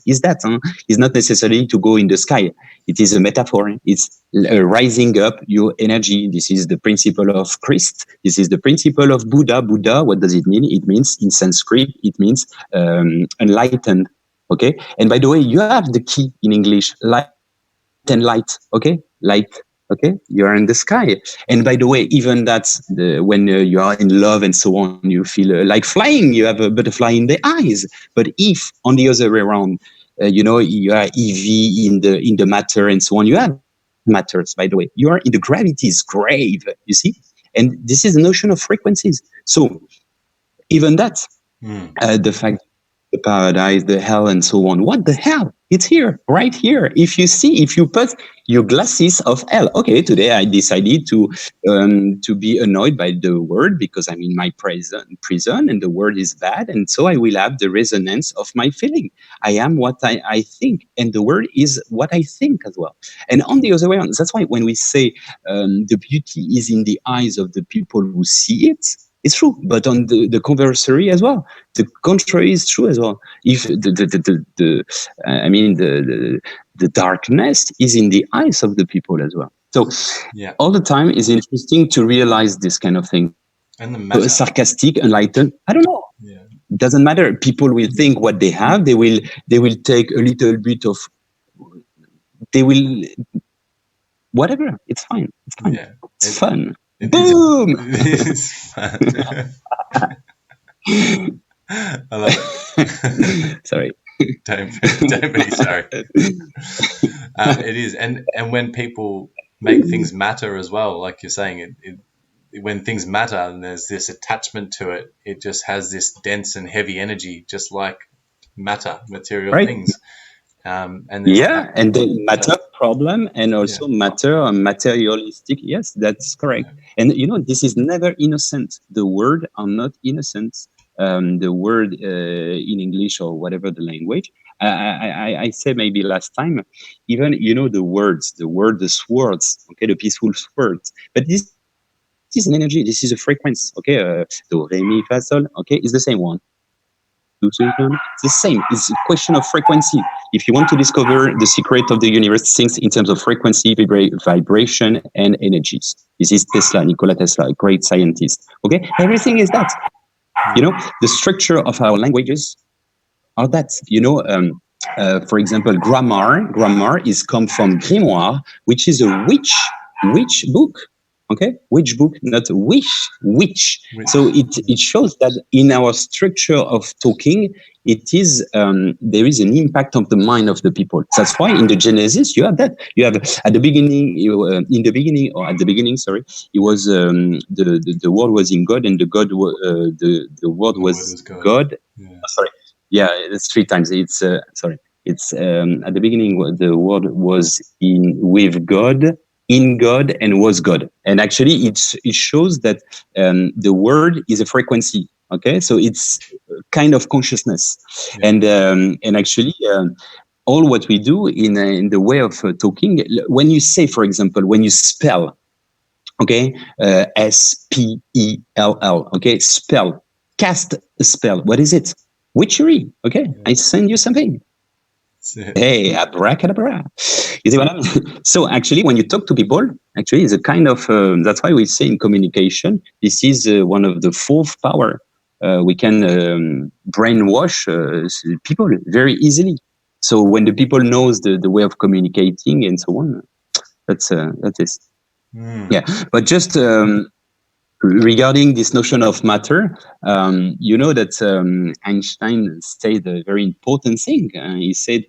Is that is not necessarily to go in the sky. It is a metaphor. It's rising up your energy. This is the principle of Christ. This is the principle of Buddha. Buddha, what does it mean? It means, in Sanskrit, it means enlightened. Okay. And by the way, you have the key in English, light and light. Okay. Light. Okay. You are in the sky. And by the way, even that's when you are in love and so on, you feel like flying. You have a butterfly in the eyes. But if on the other way around, you are EV in the matter and so on, you have matters, by the way. You are in the gravity's grave, you see? And this is the notion of frequencies. So even that, the fact, the paradise, the hell, and so on. What the hell? It's here, right here. If you put your glasses of hell. Okay, today I decided to be annoyed by the word because I'm in my prison and the word is bad. And so I will have the resonance of my feeling. I am what I think. And the word is what I think as well. And on the other way, that's why when we say the beauty is in the eyes of the people who see it, it's true, but on the conversary as well. The contrary is true as well. If the darkness is in the eyes of the people as well. So all the time is interesting to realize this kind of thing. And the matter. Sarcastic, enlightened, I don't know. Yeah. It doesn't matter. People will think what they have. They will take a little bit of. They will. Whatever. It's fine. It's fine. Yeah. It's fun. Boom! It's fun. I love it. Sorry. Don't be sorry. It is, and when people make things matter as well, like you're saying, when things matter and there's this attachment to it, it just has this dense and heavy energy, just like material things. And the matter problem and also matter materialistic. Yes, that's correct. Yeah. And this is never innocent. The word are not innocent. The word in English or whatever the language. I say maybe last time, even the words, the swords, okay, the peaceful swords. But this is an energy. This is a frequency. Okay, do re mi fa sol. Okay, it's the same one. It's the same. It's a question of frequency. If you want to discover the secret of the universe, things in terms of frequency, vibration, and energies. This is Nikola Tesla, a great scientist. Okay, everything is that. The structure of our languages are that. For example, grammar is come from grimoire, which is a witch book. Okay, which book, not which. So it shows that in our structure of talking, it is there is an impact of the mind of the people. That's why in the Genesis you have that. You have at the beginning, sorry, it was the word was in God, and the word was God. Yeah. It's three times. It's sorry. It's at the beginning the word was with God. In God and was God. And actually it shows that the word is a frequency. Okay. So it's kind of consciousness. Yeah. And actually all what we do in the way of talking, when you say, for example, when you spell, okay, S-P-E-L-L, okay, spell, cast a spell. What is it? Witchery. Okay. Yeah. I send you something. Hey, abracadabra. You see what I mean? So actually, when you talk to people, actually, it's a kind of, that's why we say in communication, this is one of the fourth power. We can brainwash people very easily. So when the people knows the way of communicating and so on, that is. Yeah, but just regarding this notion of matter, that Einstein said a very important thing. He said,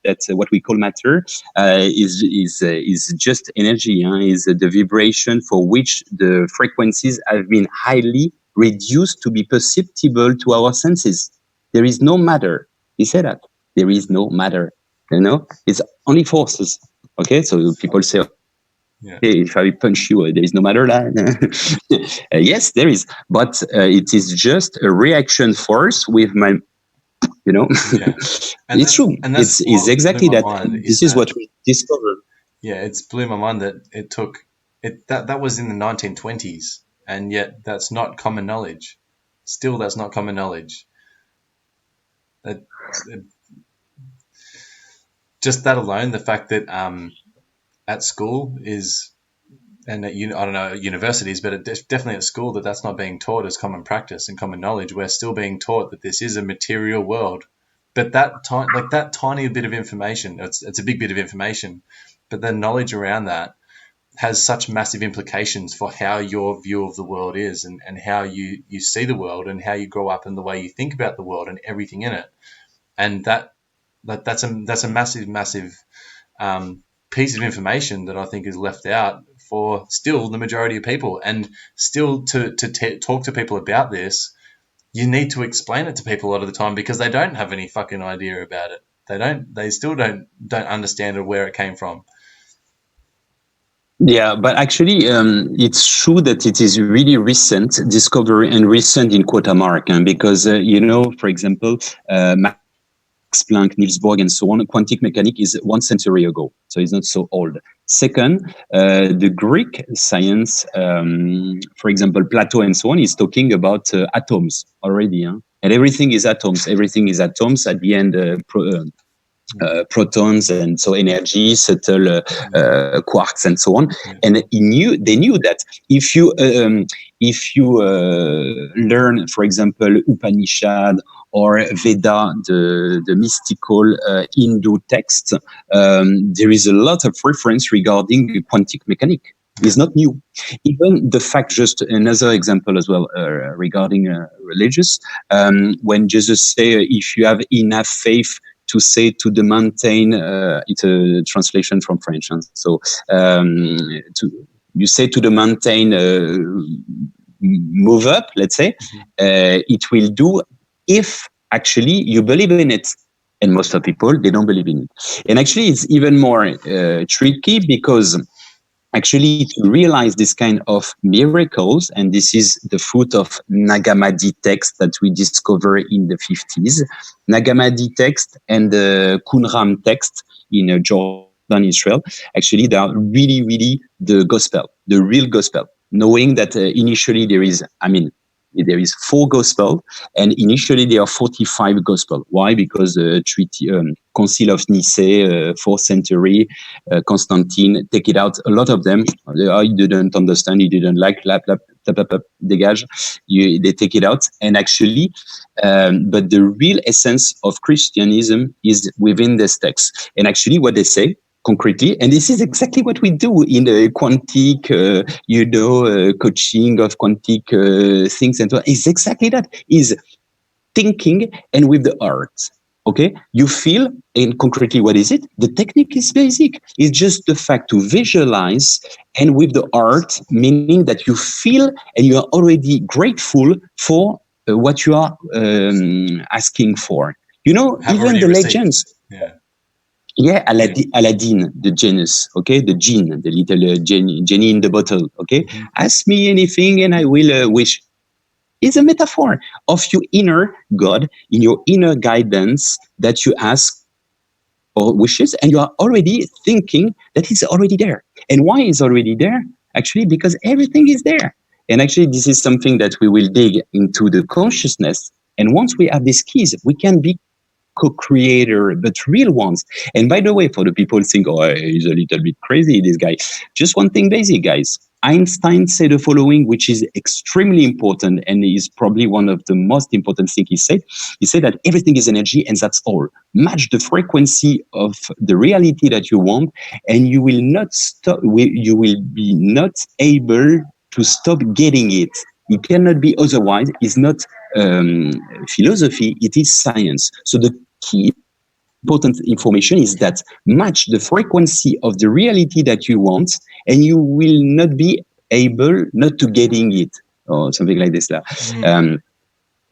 that what we call matter is just energy, is the vibration for which the frequencies have been highly reduced to be perceptible to our senses. There is no matter. He said that. There is no matter. It's only forces. Okay, so people say, Yeah. if I punch you, there is no matter. Yes, there is, but it is just a reaction force with my, Yeah. it's true. And that's It's what exactly blew my that. mind This is is that, what we discovered. yeah, it's blew my mind that it took it that was in the 1920s, and yet that's not common knowledge. Still, that's not common knowledge. That, just that alone, the fact that at school is, and at I don't know, at universities, but definitely at school, that's not being taught as common practice and common knowledge. We're still being taught that this is a material world. But that tiny bit of information, it's a big bit of information, but the knowledge around that has such massive implications for how your view of the world is, and how you see the world, and how you grow up, and the way you think about the world and everything in it. And that's a massive piece of information that I think is left out for still the majority of people. And still to talk to people about this, you need to explain it to people a lot of the time, because they don't have any fucking idea about it. They still don't understand where it came from. Yeah, but actually, it's true that it is really recent discovery, and recent in quota mark, because for example, Max Planck, Niels Bohr, and so on. Quantum mechanics is 1 century ago, so it's not so old. Second, the Greek science, for example, Plato and so on, is talking about atoms already, and everything is atoms. Everything is atoms at the end. Protons, and so energy, subtle quarks, and so on. And they knew that if you learn, for example, Upanishad or Veda, the mystical Hindu text, there is a lot of reference regarding quantum mechanics. Is not new. Even the fact, just another example as well, regarding religious, when Jesus say, if you have enough faith to say to the mountain, it's a translation from French. So you say to the mountain, move up, let's say, it will do if actually you believe in it. And most of people, they don't believe in it. And actually, it's even more tricky, because actually to realize this kind of miracles, and this is the fruit of Nag Hammadi text that we discover in the 50s, Nag Hammadi text and the Qumran text in Jordan, Israel, actually they are really, really the gospel, the real gospel, knowing that initially there is 4 gospel, and initially there are 45 gospel. Why? Because the treaty, Council of Nice, 4th century, Constantine, take it out. A lot of them, he didn't understand, he didn't like, dégage. They take it out. And actually, but the real essence of Christianism is within this text. And actually what they say, concretely, and this is exactly what we do in the quantic, coaching of quantic things, and so on. It's exactly that. Is thinking and with the art. Okay, you feel, and concretely, what is it? The technique is basic. It's just the fact to visualize, and with the art, meaning that you feel and you are already grateful for what you are asking for. Even the legends. Yeah, Aladdin, the genius, okay, the genie, the little genie in the bottle, okay. Ask me anything and I will wish. It's a metaphor of your inner God, in your inner guidance, that you ask for wishes, and you are already thinking that it's already there. And why is already there? Actually, because everything is there. And actually, this is something that we will dig into the consciousness. And once we have these keys, we can be co-creator, but real ones. And by the way, for the people who think, oh, he's a little bit crazy, this guy. Just one thing basic, guys. Einstein said the following, which is extremely important, and is probably one of the most important things he said. He said that everything is energy, and that's all. Match the frequency of the reality that you want, and you will not stop. You will be not able to stop getting it. It cannot be otherwise. It's not philosophy, it is science. So the key important information is that match the frequency of the reality that you want, and you will not be able not to getting it, or something like this.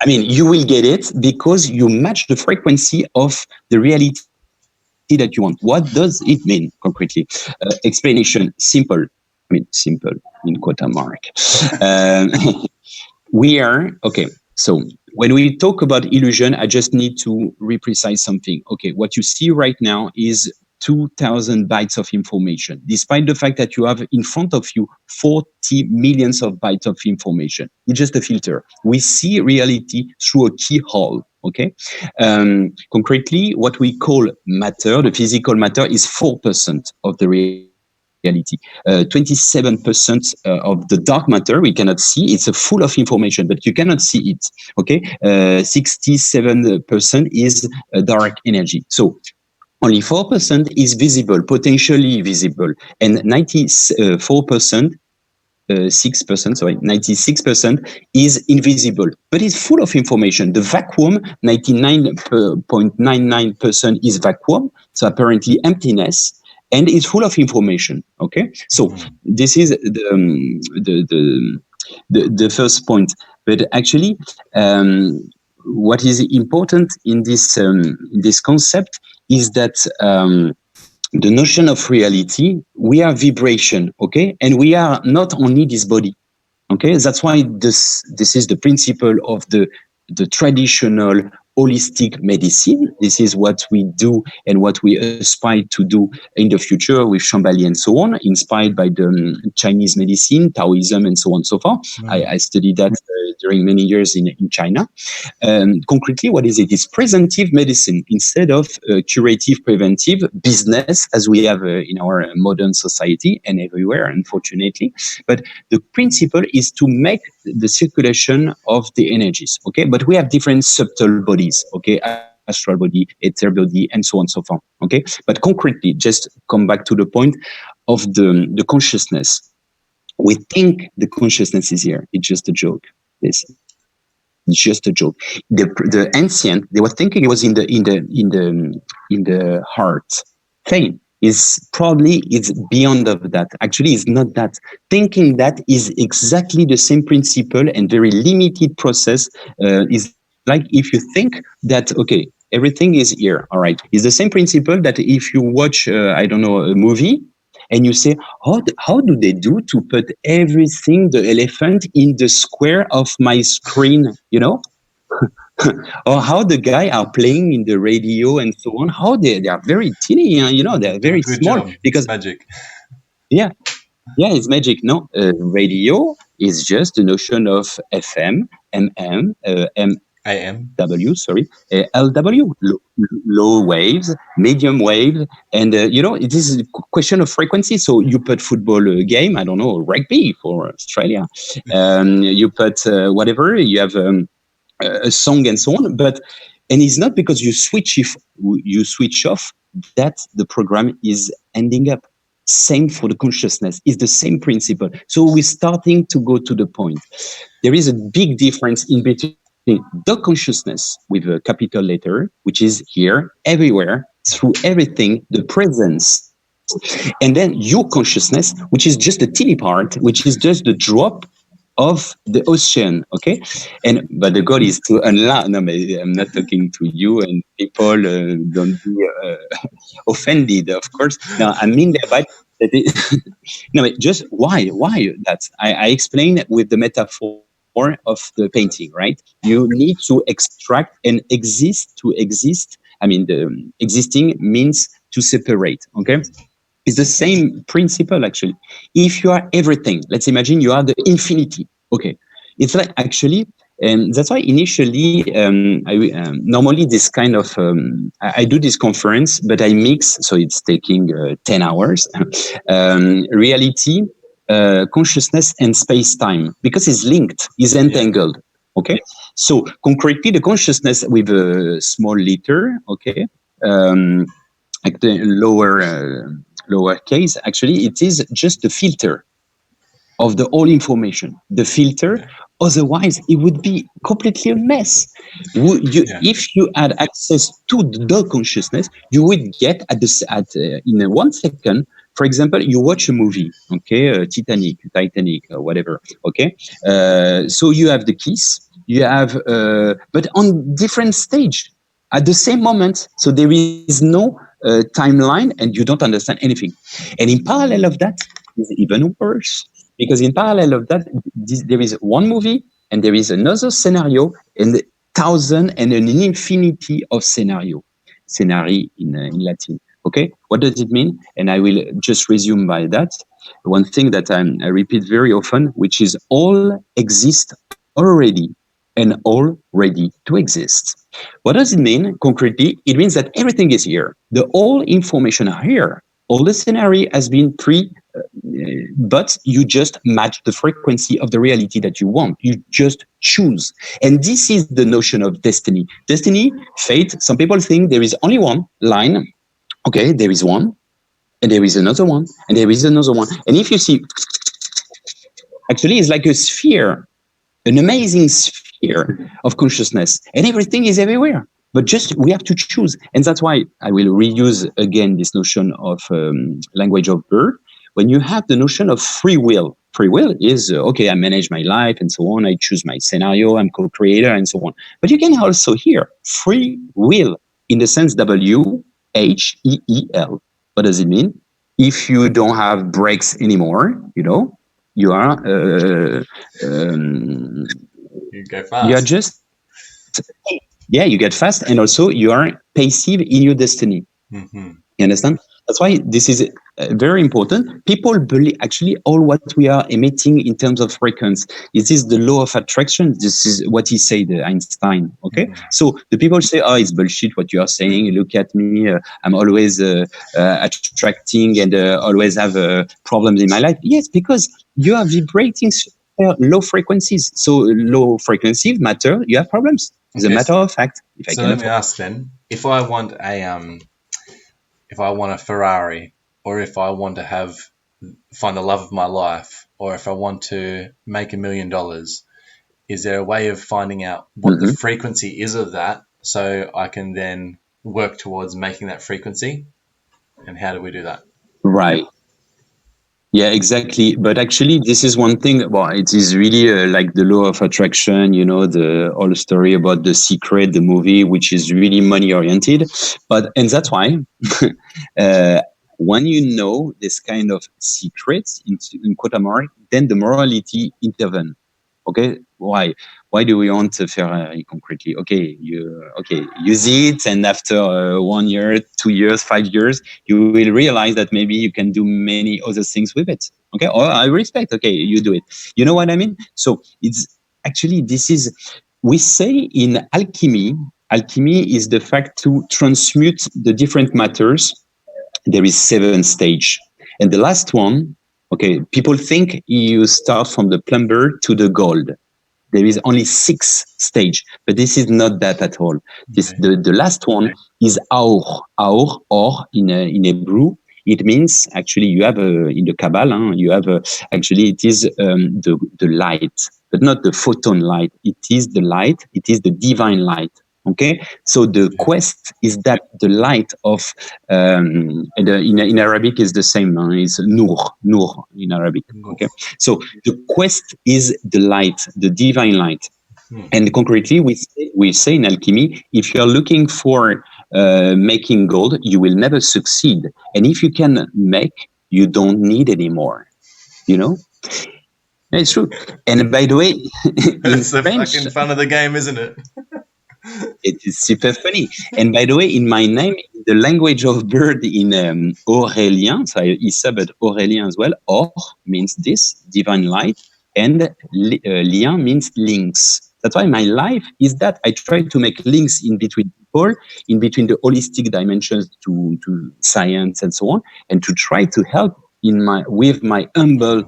I mean, you will get it because you match the frequency of the reality that you want. What does it mean concretely? Explanation, simple. I mean, simple in quota mark. Um, we are, okay, so when we talk about illusion, I just need to reprecise something. Okay, what you see right now is 2000 bytes of information, despite the fact that you have in front of you 40 millions of bytes of information. It's just a filter. We see reality through a keyhole. Okay. Concretely, what we call matter, the physical matter, is 4% of the reality. 27% of the dark matter we cannot see. It's a full of information, but you cannot see it. Okay. 67% is dark energy. So only 4% is visible, potentially visible, and 94%, 6%, sorry, 96% is invisible, but it's full of information. The vacuum, 99.99% is vacuum, so apparently emptiness, and it's full of information. Okay, so this is the first point. But actually, what is important in this concept is that the notion of reality, we are vibration, okay, and we are not only this body, okay. That's why this is the principle of the traditional holistic medicine. This is what we do and what we aspire to do in the future with Shambhala and so on, inspired by the Chinese medicine, Taoism, and so on and so forth. I studied that during many years in China. Concretely, what is it? It's preventive medicine instead of curative preventive business, as we have in our modern society and everywhere, unfortunately. But the principle is to make the circulation of the energies, okay? But we have different subtle bodies, okay? Astral body, ether body, and so on and so forth, okay? But concretely, just come back to the point of the consciousness. We think the consciousness is here. It's just a joke. It's just a joke. The ancient, they were thinking it was in the heart. Thing is probably it's beyond of that. Actually, it's not that. Thinking that is exactly the same principle and very limited process. Is like if you think that okay, everything is here. All right, it's the same principle that if you watch, I don't know, a movie. And you say, how do they do to put everything, the elephant, in the square of my screen, you know? Or how the guy are playing in the radio and so on, how they are very teeny, you know, they're very Good small. job. Because, It's magic. yeah, it's magic. No, radio is just a notion of FM, MM, AM. sorry, LW, low waves, medium wave, and you know, it is a question of frequency. So you put football game, I don't know, rugby for Australia, you put whatever, you have a song and so on, and it's not because you switch off that the program is ending up. Same for the consciousness. It's the same principle. So we're starting to go to the point. There is a big difference in between the consciousness with a capital letter, which is here, everywhere, through everything, the presence. And then your consciousness, which is just a teeny part, which is just the drop of the ocean, okay? But the goal is to unlock. No, I'm not talking to you and people. Don't be offended, of course. No, I mean that. No, just why that? I explain with the metaphor of the painting, right? You need to extract and exist to exist. I mean, the existing means to separate, okay? It's the same principle, actually. If you are everything, let's imagine you are the infinity. Okay. It's like actually, and that's why initially, normally this kind of, I do this conference, but I mix, so it's taking 10 hours, reality, consciousness, and space-time, because it's linked, it's entangled. Okay. So concretely, the consciousness with a small letter, okay, like the lower case, actually, it is just the filter of the whole information, the filter Otherwise, it would be completely a mess. Yeah. If you had access to the consciousness, you would get in 1 second. For example, you watch a movie, okay, Titanic, or whatever, okay. So you have the kiss, you have, but on different stage at the same moment. So there is no timeline, and you don't understand anything. And in parallel of that, is even worse, because in parallel of that, there is one movie and there is another scenario and thousand and an infinity of scenarii in Latin. Okay, what does it mean? And I will just resume by that. One thing that I repeat very often, which is all exist already and all ready to exist. What does it mean concretely? It means that everything is here. The all information are here. All the scenario has been but you just match the frequency of the reality that you want. You just choose. And this is the notion of destiny. Destiny, fate, some people think there is only one line. Okay, there is one, and there is another one, and there is another one. And if you see, actually, it's like a sphere, an amazing sphere of consciousness, and everything is everywhere. But just we have to choose, and that's why I will reuse again this notion of language of birth. When you have the notion of free will is okay. I manage my life and so on. I choose my scenario. I'm co-creator and so on. But you can also hear free will in the sense WHEEL. What does it mean? If you don't have brakes anymore, you are You go you are fast. just you get fast, and also you are passive in your destiny. Mm-hmm. You understand? That's why this is very important. People believe actually all what we are emitting in terms of frequency. This is the law of attraction. This is what he said, Einstein. Okay, Mm-hmm. so the people say, "Oh, it's bullshit what you are saying. Look at me. I'm always attracting and always have problems in my life." Yes, because you are vibrating low frequencies. So low frequency matter. You have problems. It's a Okay, matter of fact. If I so can let me afford. ask then, if I want a Ferrari, or if I want to find the love of my life, or if I want to make $1 million, is there a way of finding out what the frequency is of that, so I can then work towards making that frequency? And how do we do that? Right. Yeah, exactly. But actually, this is one thing. Well, it is really like the law of attraction, the whole story about The Secret, the movie, which is really money oriented. And that's why uh, when you know this kind of secrets in quote mark, then the morality intervene. Okay, why? Why do we want a Ferrari concretely? Okay, use it, and after 1 year, 2 years, 5 years, you will realize that maybe you can do many other things with it. Okay, or I respect. Okay, you do it. You know what I mean? So it's actually this is we say in alchemy. Alchemy is the fact to transmute the different matters. There is 7 stage, and the last one. Okay, people think you start from the plumber to the gold. There is only 6 stage, but this is not that at all. This Okay. the last one is or in Hebrew. It means actually you have in the Kabbalah you have actually it is the light, but not the photon light. It is the light. It is the divine light. Okay, so the quest is that the light of and in Arabic is the same. It's nur in Arabic. Okay, so the quest is the light, the divine light. And concretely, we say in alchemy, if you're looking for making gold, you will never succeed. And if you can make, you don't need anymore. You know? It's true. And by the way, in It's the French, fucking fun of the game, isn't it? it is super funny. And by the way, in my name, the language of bird in Aurelien, so Issa, but Aurelien as well, or means this, divine light, and lien means links. That's why my life is that I try to make links in between people, in between the holistic dimensions to science and so on, and to try to help with my humble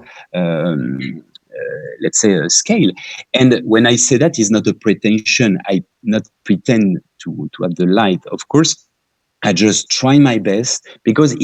let's say a scale. And when I say that is not a pretension, I not pretend to have the light. Of course, I just try my best, because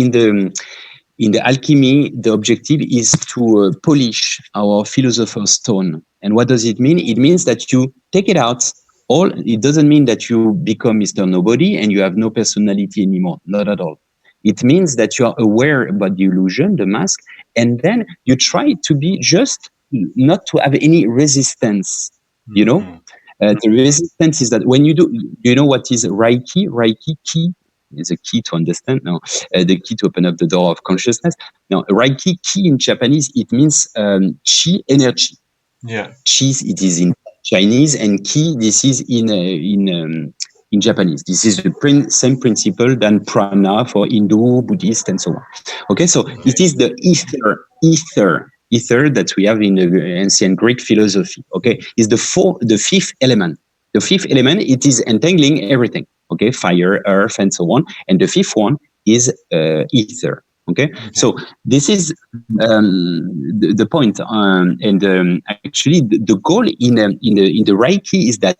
in the alchemy, the objective is to polish our philosopher's stone. And what does it mean? It means that you take it out. It doesn't mean that you become Mr. Nobody and you have no personality anymore. Not at all. It means that you are aware about the illusion, the mask, and then you try to be just not to have any resistance. You know, the resistance is that when you know what is Reiki? Reiki key is a key to understand. No, the key to open up the door of consciousness. Now, Reiki key in Japanese, it means chi energy. Yeah. Chi, it is in Chinese, and ki, this is in Japanese. This is the same principle than prana for Hindu, Buddhist, and so on. Okay, so it is the ether that we have in the ancient Greek philosophy. Okay, is the fifth element. The fifth element, it is entangling everything. Okay, fire, earth, and so on. And the fifth one is ether. Okay, so this is the point, and actually the goal in the Reiki is that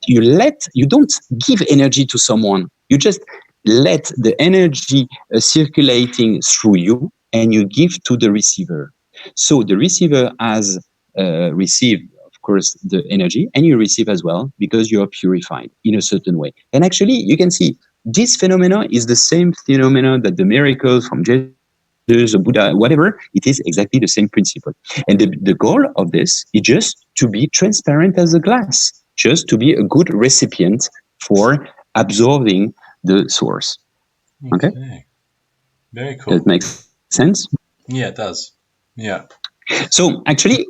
you don't give energy to someone. You just let the energy circulating through you, and you give to the receiver. So the receiver has received, of course, the energy, and you receive as well because you are purified in a certain way. And actually, you can see this phenomenon is the same phenomenon that the miracles from Jesus, Buddha, whatever, it is exactly the same principle. And the goal of this is just to be transparent as a glass, just to be a good recipient for absorbing the source. Okay? Very cool. That makes sense? Yeah, it does. Yeah. So actually,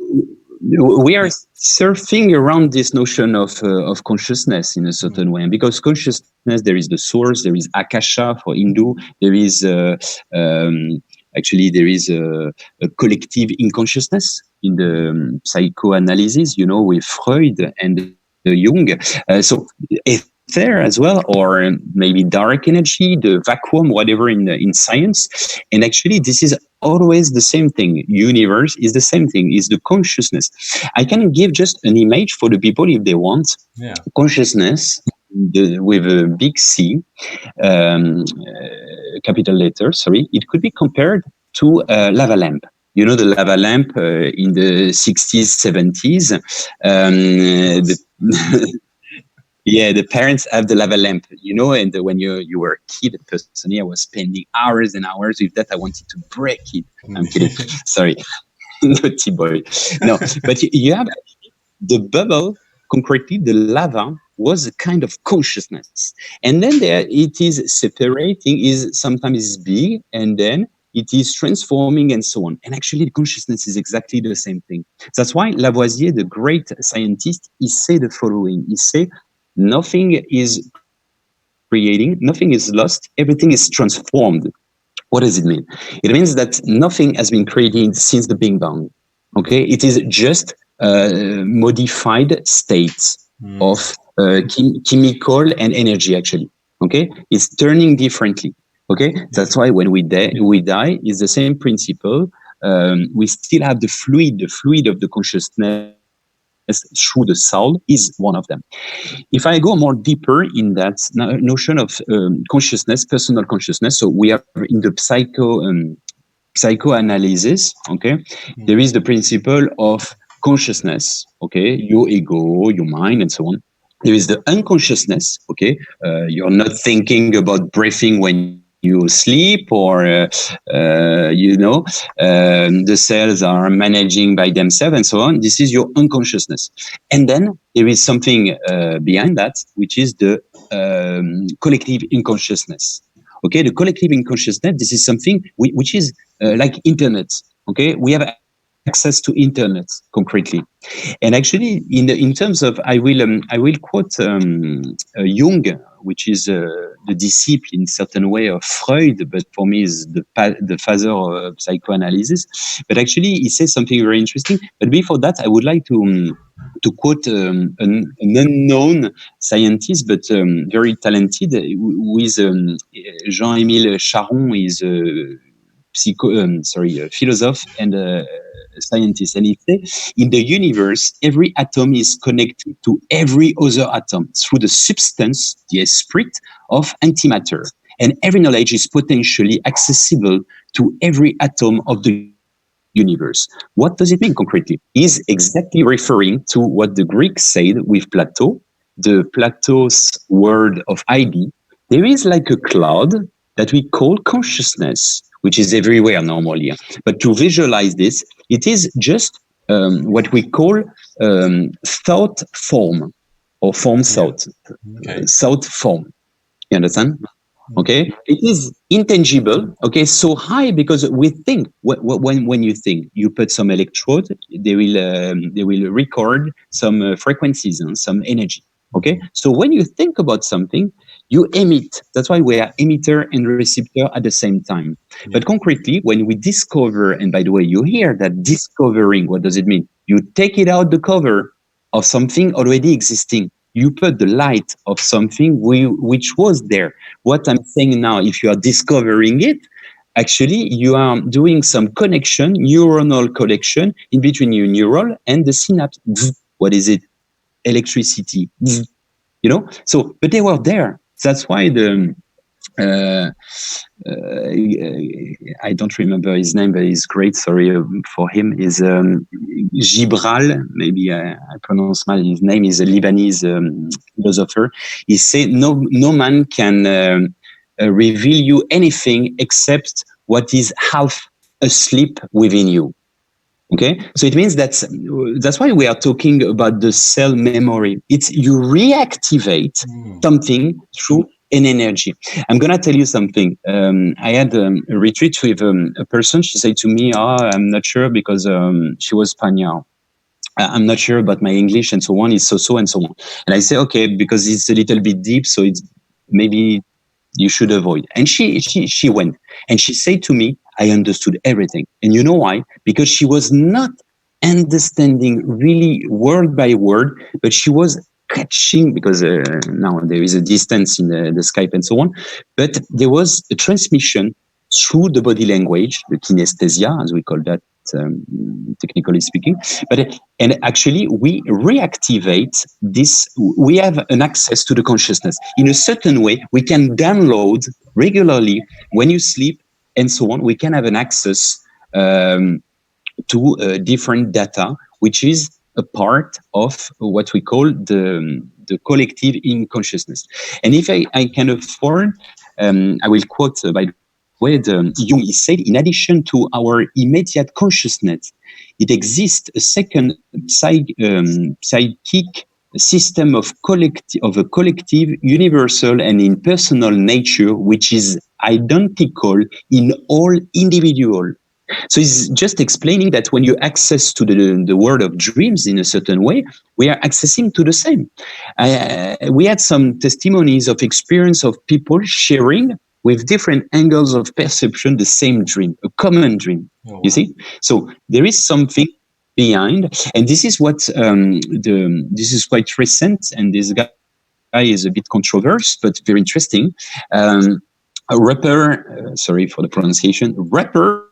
we are surfing around this notion of consciousness in a certain way. And because consciousness, there is the source, there is Akasha for Hindu, there is actually there is a collective unconsciousness in the psychoanalysis, with Freud and Jung. So ether as well, or maybe dark energy, the vacuum, whatever in science. And actually, this is always the same thing. Universe is the same thing, is the consciousness. I can give just an image for the people if they want. Yeah. Consciousness with a big C, capital letter, sorry, it could be compared to a lava lamp. You know, the lava lamp in the 60s, 70s. Yeah, the parents have the lava lamp, and when you were a kid, personally, I was spending hours and hours with that. I wanted to break it. I'm kidding. Sorry. Naughty boy. No, but you have the bubble, concretely, the lava was a kind of consciousness. And then there it is separating, sometimes is big, and then it is transforming and so on. And actually, the consciousness is exactly the same thing. That's why Lavoisier, the great scientist, he said the following. He said, nothing is creating, nothing is lost, everything is transformed. What does it mean? It means that nothing has been created since the Big Bang. Okay, it is just modified states of chemical and energy. Actually, okay, it's turning differently. Okay, that's why when we die is the same principle. We still have the fluid of the consciousness through the soul is one of them. If I go more deeper in that notion of consciousness, personal consciousness, so we are in the psychoanalysis, okay, there is the principle of consciousness, okay, your ego, your mind, and so on. There is the unconsciousness, okay, you're not thinking about breathing when you sleep, or the cells are managing by themselves and so on. This is your unconsciousness. And then there is something behind that, which is the collective unconsciousness. Okay, the collective unconsciousness, this is something which is like internet. Okay, we have access to internet concretely. And actually, in terms of, I will quote Jung, which is the disciple in certain way of Freud, but for me is the father of psychoanalysis. But actually, he says something very interesting. But before that, I would like to quote an unknown scientist, but very talented, who is Jean-Émile Charon. Is a philosopher and scientist. And he says, in the universe, every atom is connected to every other atom through the substance, the esprit of antimatter. And every knowledge is potentially accessible to every atom of the universe. What does it mean concretely? Is exactly referring to what the Greeks said with Plato, the Plato's word of ID. There is like a cloud that we call consciousness, which is everywhere normally. But to visualize this, it is just what we call thought form or form Yeah. thought, Okay. thought form. You understand? Mm. Okay, it is intangible. Okay, so high because we think when you think, you put some electrode, they will record some frequencies and some energy. Okay, so when you think about something, you emit. That's why we are emitter and receptor at the same time. But Yeah. concretely, when we discover, and by the way, you hear that discovering, what does it mean? You take it out the cover of something already existing. You put the light of something which was there. What I'm saying now, if you are discovering it, actually you are doing some connection, neuronal connection in between your neural and the synapse. What is it? Electricity. You know? So, but they were there. That's why the uh, I don't remember his name, but he's great. Sorry for him. Is Gibral? Maybe I pronounce mal. His name is a Lebanese philosopher. He said, no man can reveal you anything except what is half asleep within you. Okay, so it means that's why we are talking about the cell memory. It's you reactivate something through an energy. I'm gonna tell you something. I had a retreat with a person. She said to me, "Oh, I'm not sure because she was Spaniard. I'm not sure about my English and so on. It's so and so on." And I say, "Okay, because it's a little bit deep, so it's maybe you should avoid." And she went and she said to me, I understood everything. And you know why? Because she was not understanding really word by word, but she was catching, because now there is a distance in the Skype and so on, but there was a transmission through the body language, the kinesthesia, as we call that, technically speaking. But and actually, we reactivate this. We have an access to the consciousness in a certain way. We can download regularly when you sleep and so on. We can have an access to different data, which is a part of what we call the collective in consciousness. And if I can afford, I will quote, by the way, Jung, he said, in addition to our immediate consciousness, it exists a second psychic system of a collective, universal, and impersonal nature, which is identical in all individuals. So it's just explaining that when you access to the world of dreams in a certain way, we are accessing to the same. We had some testimonies of experience of people sharing with different angles of perception the same dream, a common dream. Oh, wow. You see? So there is something behind, and this is what this is quite recent, and this guy is a bit controversial but very interesting. A rapper, sorry for the pronunciation, Rupert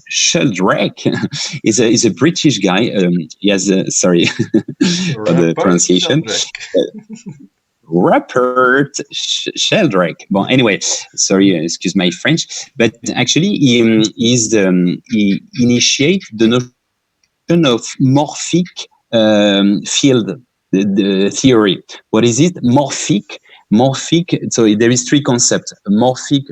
Sheldrake is a British guy. He has sorry for the Robert pronunciation. Sheldrake. Rupert Sheldrake. Well, anyway, sorry, excuse my French, but actually he initiate the notion of morphic field, the theory. What is it? Morphic. So there is three concepts: morphic,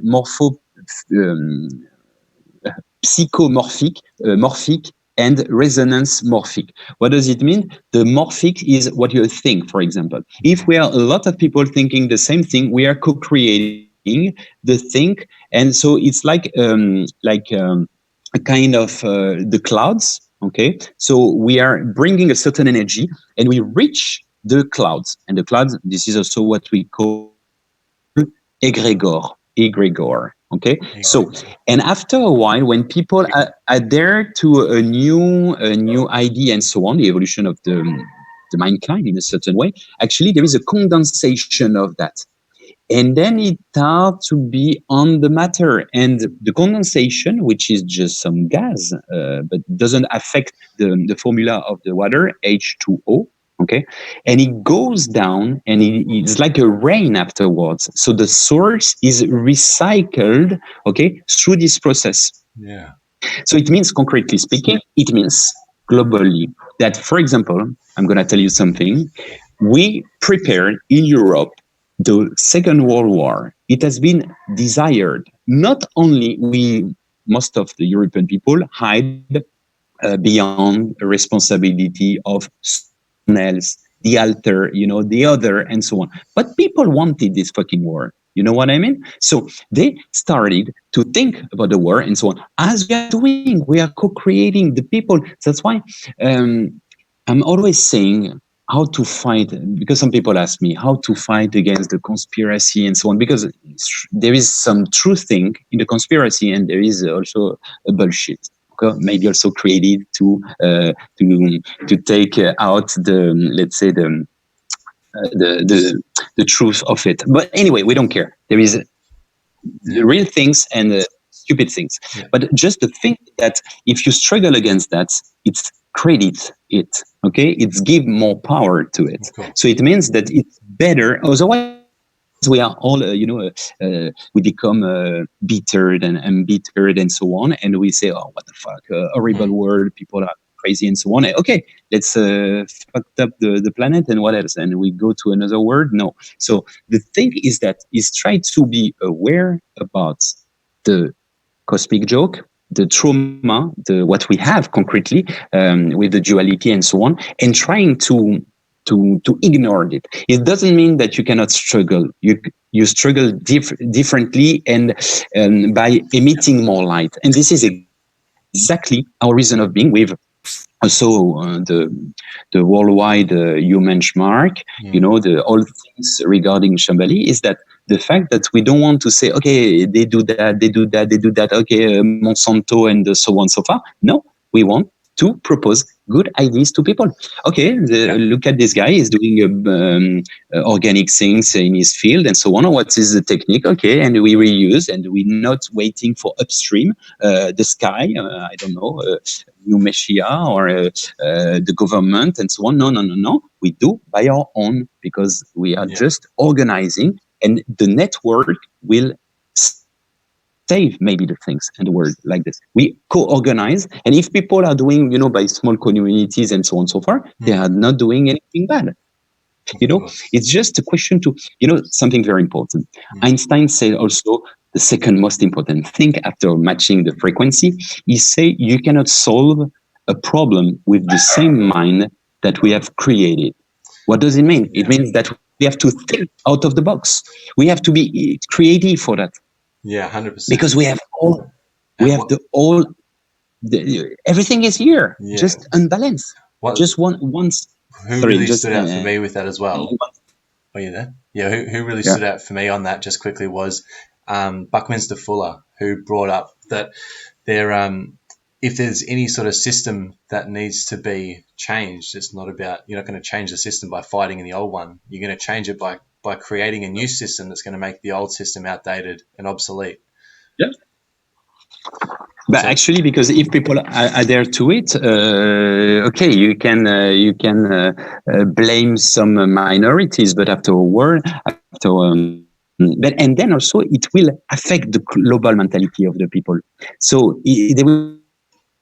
psychomorphic, morphic, and resonance morphic. What does it mean? The morphic is what you think, for example. If we are a lot of people thinking the same thing, we are co-creating the think. And so it's like a kind of the clouds. Okay. So we are bringing a certain energy and we reach the clouds. And the clouds, this is also what we call egregor. Okay. So, and after a while, when people adhere to a new idea and so on, the evolution of the mankind in a certain way, actually there is a condensation of that. And then it starts to be on the matter. And the condensation, which is just some gas, but doesn't affect the formula of the water, H2O. Okay, and it goes down, and it's like a rain afterwards. So the source is recycled, okay, through this process. Yeah. So it means, concretely speaking, it means globally that, for example, I'm going to tell you something. We prepared in Europe the Second World War. It has been desired. Not only we, most of the European people hide beyond the responsibility of someone else, the alter, the other, and so on. But people wanted this fucking war. You know what I mean? So they started to think about the war and so on. As we are doing, we are co-creating the people. That's why I'm always saying how to fight, because some people ask me how to fight against the conspiracy and so on, because there is some true thing in the conspiracy and there is also a bullshit. Maybe also created to take out the, let's say, the truth of it. But anyway, we don't care. There is the real things and the stupid things. Yeah. But just the thing that if you struggle against that, it's credit it. Okay, it's give more power to it. So it means that it's better. Otherwise, we are all, we become bittered and embittered and so on, and we say, "Oh, what the fuck, horrible world, people are crazy and so on." Okay, let's fuck up the planet and what else, and we go to another world. No. So the thing is that is try to be aware about the cosmic joke, the trauma, what we have concretely with the duality and so on, and trying to ignore it. It doesn't mean that you cannot struggle. You struggle differently and by emitting more light. And this is exactly our reason of being. We've also the worldwide human benchmark, all things regarding Shambhala is that the fact that we don't want to say, okay, they do that, okay, Monsanto and so on so far. No, we want to propose good ideas to people. Okay, look at this guy, he's doing organic things in his field and so on. What is the technique? Okay, and we reuse, and we're not waiting for upstream, the sky, I don't know, new Messiah or the government and so on. No. We do by our own, because we are just organizing, and the network will save maybe the things in the world like this. We co-organize, and if people are doing, by small communities and so on and so far, they are not doing anything bad. It's just a question to, something very important. Einstein said also the second most important thing after matching the frequency is say you cannot solve a problem with the same mind that we have created. What does it mean? It means that we have to think out of the box. We have to be creative for that. Yeah, 100%. Because we have everything is here, just unbalanced. Just once. Who really stood out for me with that as well? Are you there? Yeah, who really stood out for me on that just quickly was Buckminster Fuller, who brought up that if there's any sort of system that needs to be changed, it's not about, you're not going to change the system by fighting in the old one. You're going to change it by creating a new system that's going to make the old system outdated and obsolete. Yeah. But actually, because if people adhere to it, okay, you can blame some minorities, but and then also it will affect the global mentality of the people. So there will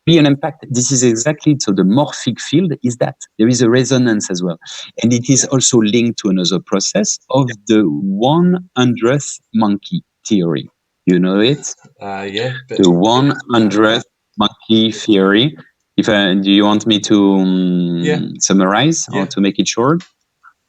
be an impact. This is exactly, so the morphic field is that there is a resonance as well, and it is also linked to another process of the 100th monkey theory. You know it? Yeah. The 100th monkey theory. Do you want me to summarize or to make it short?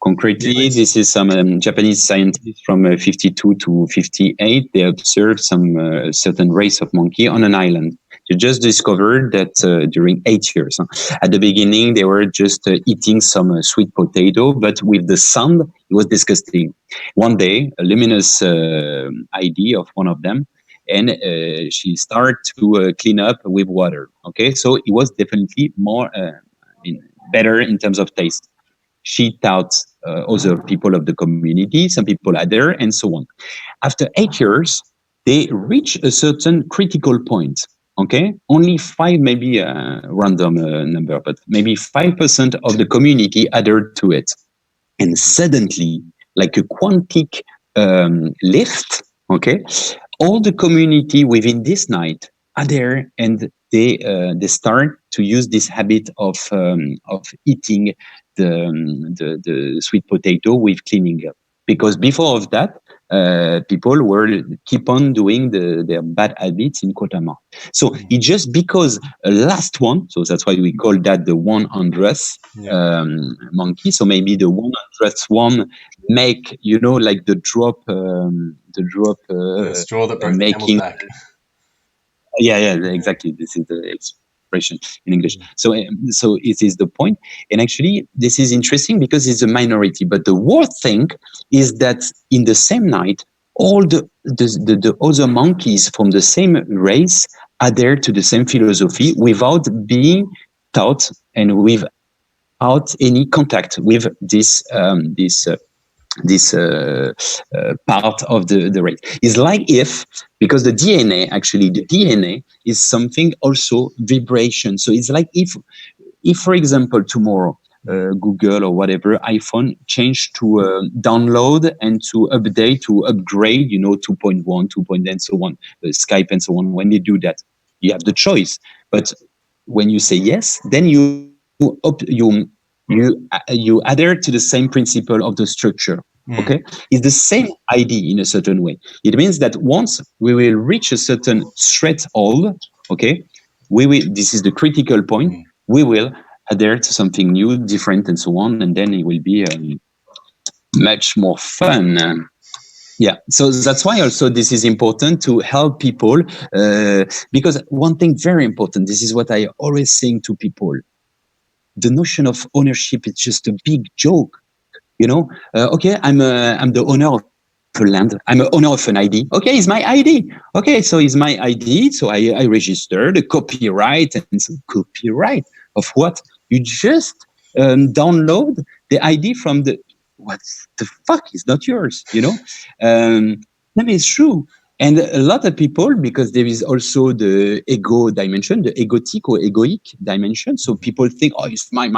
Concretely, this is some Japanese scientists from 52 to 58. They observed some certain race of monkey on an island. They just discovered that during 8 years. At the beginning, they were just eating some sweet potato, but with the sound, it was disgusting. One day, a luminous idea of one of them, and she started to clean up with water. Okay, so it was definitely more better in terms of taste. She taught other people of the community, some people other, and so on. After 8 years, they reach a certain critical point. Okay, only five, maybe a random number, but maybe 5% of the community adhered to it. And suddenly, like a quantic lift, okay, all the community within this night are there, and they start to use this habit of eating the sweet potato with cleaning up, because before of that, people were keep on doing their bad habits in Kotama. So it just because a last one, so that's why we call that the 100th Yeah. monkey. So maybe the 100th one make, like The straw that broke the camel's making. back. Yeah, exactly. This is the expression in English. So it is the point. And actually, this is interesting because it's a minority. But the worst thing is that in the same night, all the other monkeys from the same race adhere to the same philosophy without being taught and without any contact with this part of the race. It's like if, because the DNA, actually, the DNA is something also vibration. So it's like if for example, tomorrow, Google or whatever, iPhone change to download and to update, to upgrade, 2.1, 2. And so on, Skype and so on. When they do that, you have the choice. But when you say yes, then you adhere to the same principle of the structure. Okay, it's the same ID in a certain way. It means that once we will reach a certain threshold, okay, we will. This is the critical point. We will adhere to something new, different, and so on, and then it will be much more fun. Yeah, so that's why also this is important to help people, because one thing very important. This is what I always saying to people: the notion of ownership is just a big joke. Okay, I'm the owner of a land. I'm the owner of an ID. Okay, it's my ID. Okay, so it's my ID. So I register the copyright, and so copyright of what? You just download the ID from the, what the fuck is not yours, I mean, it's true. And a lot of people, because there is also the ego dimension, the egotic or egoic dimension. So people think, oh, it's me, the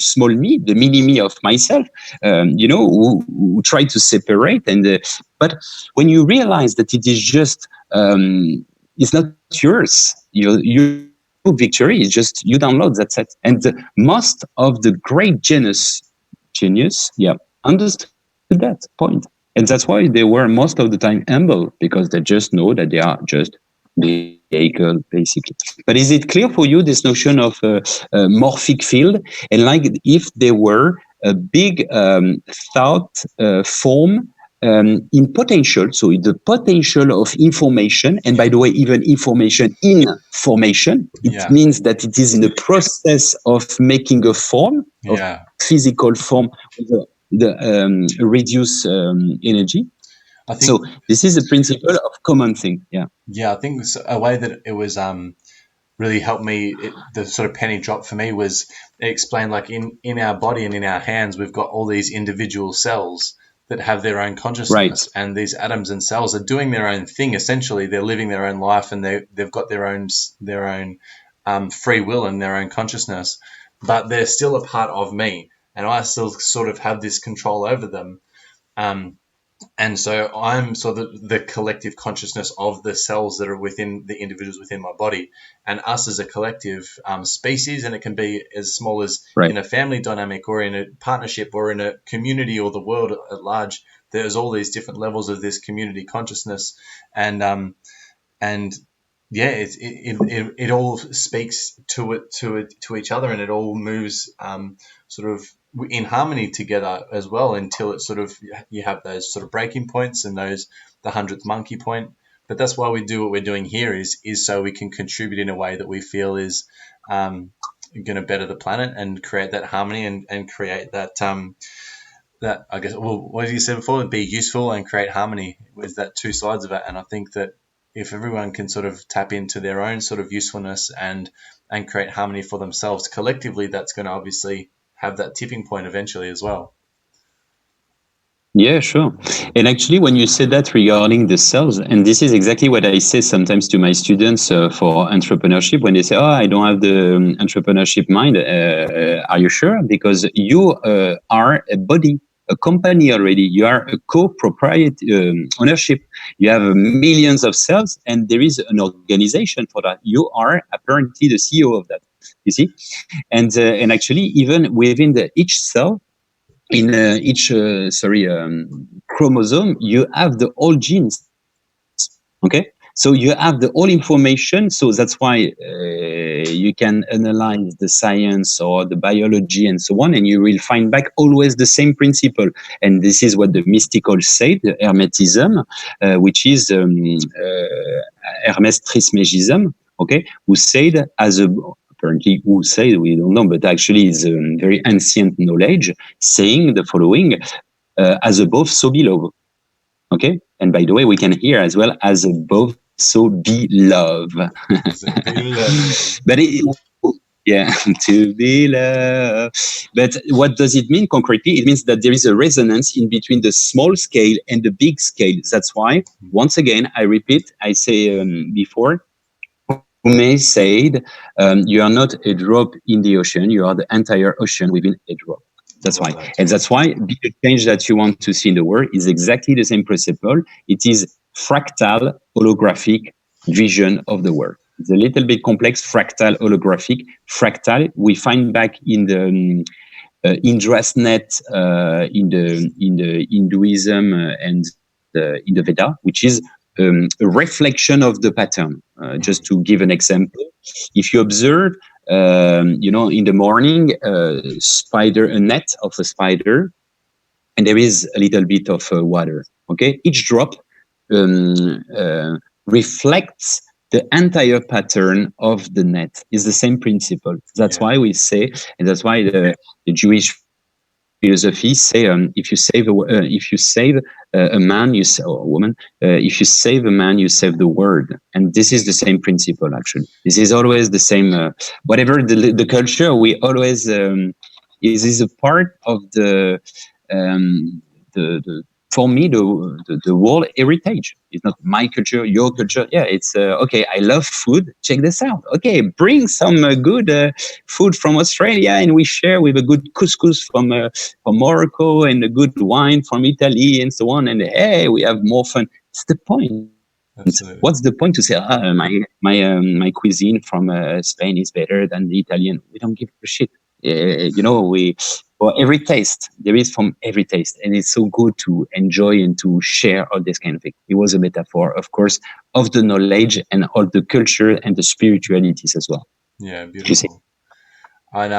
small me, the mini me of myself, who try to separate. But when you realize that it is just, it's not yours, your victory is just you download, that's it. And most of the great genius, yeah, understood that point. And that's why they were most of the time humble, because they just know that they are just vehicle, basically. But is it clear for you, this notion of morphic field? And like if there were a big thought form in potential, so the potential of information, and by the way, even information in formation, it means that it is in the process of making a form, of physical form, the reduce energy. So this is the principle of common thing. Yeah, I think a way that it was really helped me, the sort of penny drop for me was, it explained like in our body and in our hands, we've got all these individual cells that have their own consciousness, and these atoms and cells are doing their own thing. Essentially, they're living their own life, and they've got their own free will and their own consciousness, but they're still a part of me, and I still sort of have this control over them. And so I'm sort of the collective consciousness of the cells that are within the individuals within my body, and us as a collective species. And it can be as small as in a family dynamic, or in a partnership, or in a community, or the world at large. There's all these different levels of this community consciousness, and yeah, it all speaks to each other, and it all moves sort of in harmony together as well, until it sort of, you have those sort of breaking points and the 100th monkey point. But that's why we do what we're doing here, is so we can contribute in a way that we feel is going to better the planet and create that harmony, and create that that, I guess, well, what did you say before? Be useful and create harmony, with that two sides of it. And I think that if everyone can sort of tap into their own sort of usefulness and create harmony for themselves collectively, that's going to obviously have that tipping point eventually as well. Yeah, sure. And actually, when you said that regarding the cells, and this is exactly what I say sometimes to my students for entrepreneurship, when they say, "Oh, I don't have the entrepreneurship mind," are you sure? Because you are a body, a company already. You are a co-propriety ownership. You have millions of cells, and there is an organization for that. You are apparently the CEO of that. You see, and actually, even within each cell in each chromosome, you have the whole genes. Okay, so you have the whole information. So that's why you can analyze the science or the biology and so on, and you will find back always the same principle. And this is what the mystical say, the Hermetism, which is Hermes Trismegism. Okay, who said as a apparently who said we don't know, but actually it's a very ancient knowledge saying the following: as above, so below. Okay, and by the way, we can hear as well as above, so be love. But yeah, to be loved. But what does it mean concretely? It means that there is a resonance in between the small scale and the big scale. That's why, once again, I repeat, I say before, who may say you are not a drop in the ocean, you are the entire ocean within a drop. That's why. And that's why the change that you want to see in the world is exactly the same principle. It is fractal holographic vision of the world. It's a little bit complex, fractal holographic. Fractal, we find back in the Indrasnet, in the Hinduism in the Veda, which is a reflection of the pattern. Just to give an example, if you observe, in the morning, a net of a spider, and there is a little bit of water. Okay, each drop reflects the entire pattern of the net. Is the same principle. That's why we say, and that's why the Jewish philosophy say, if you save a man, or a woman, if you save a man, you save the world. And this is the same principle. Actually, this is always the same. Whatever the culture, we always is a part of the for me, the world heritage. It's not my culture, your culture. Yeah, it's okay. I love food. Check this out. Okay, bring some good food from Australia, and we share with a good couscous from Morocco and a good wine from Italy and so on. And hey, we have more fun. It's the point. Absolutely. What's the point to say my cuisine from Spain is better than the Italian? We don't give a shit. We for every taste there is from every taste, and it's so good to enjoy and to share all this kind of thing. It was a metaphor, of course, of the knowledge and all the culture and the spiritualities as well. Yeah, beautiful. And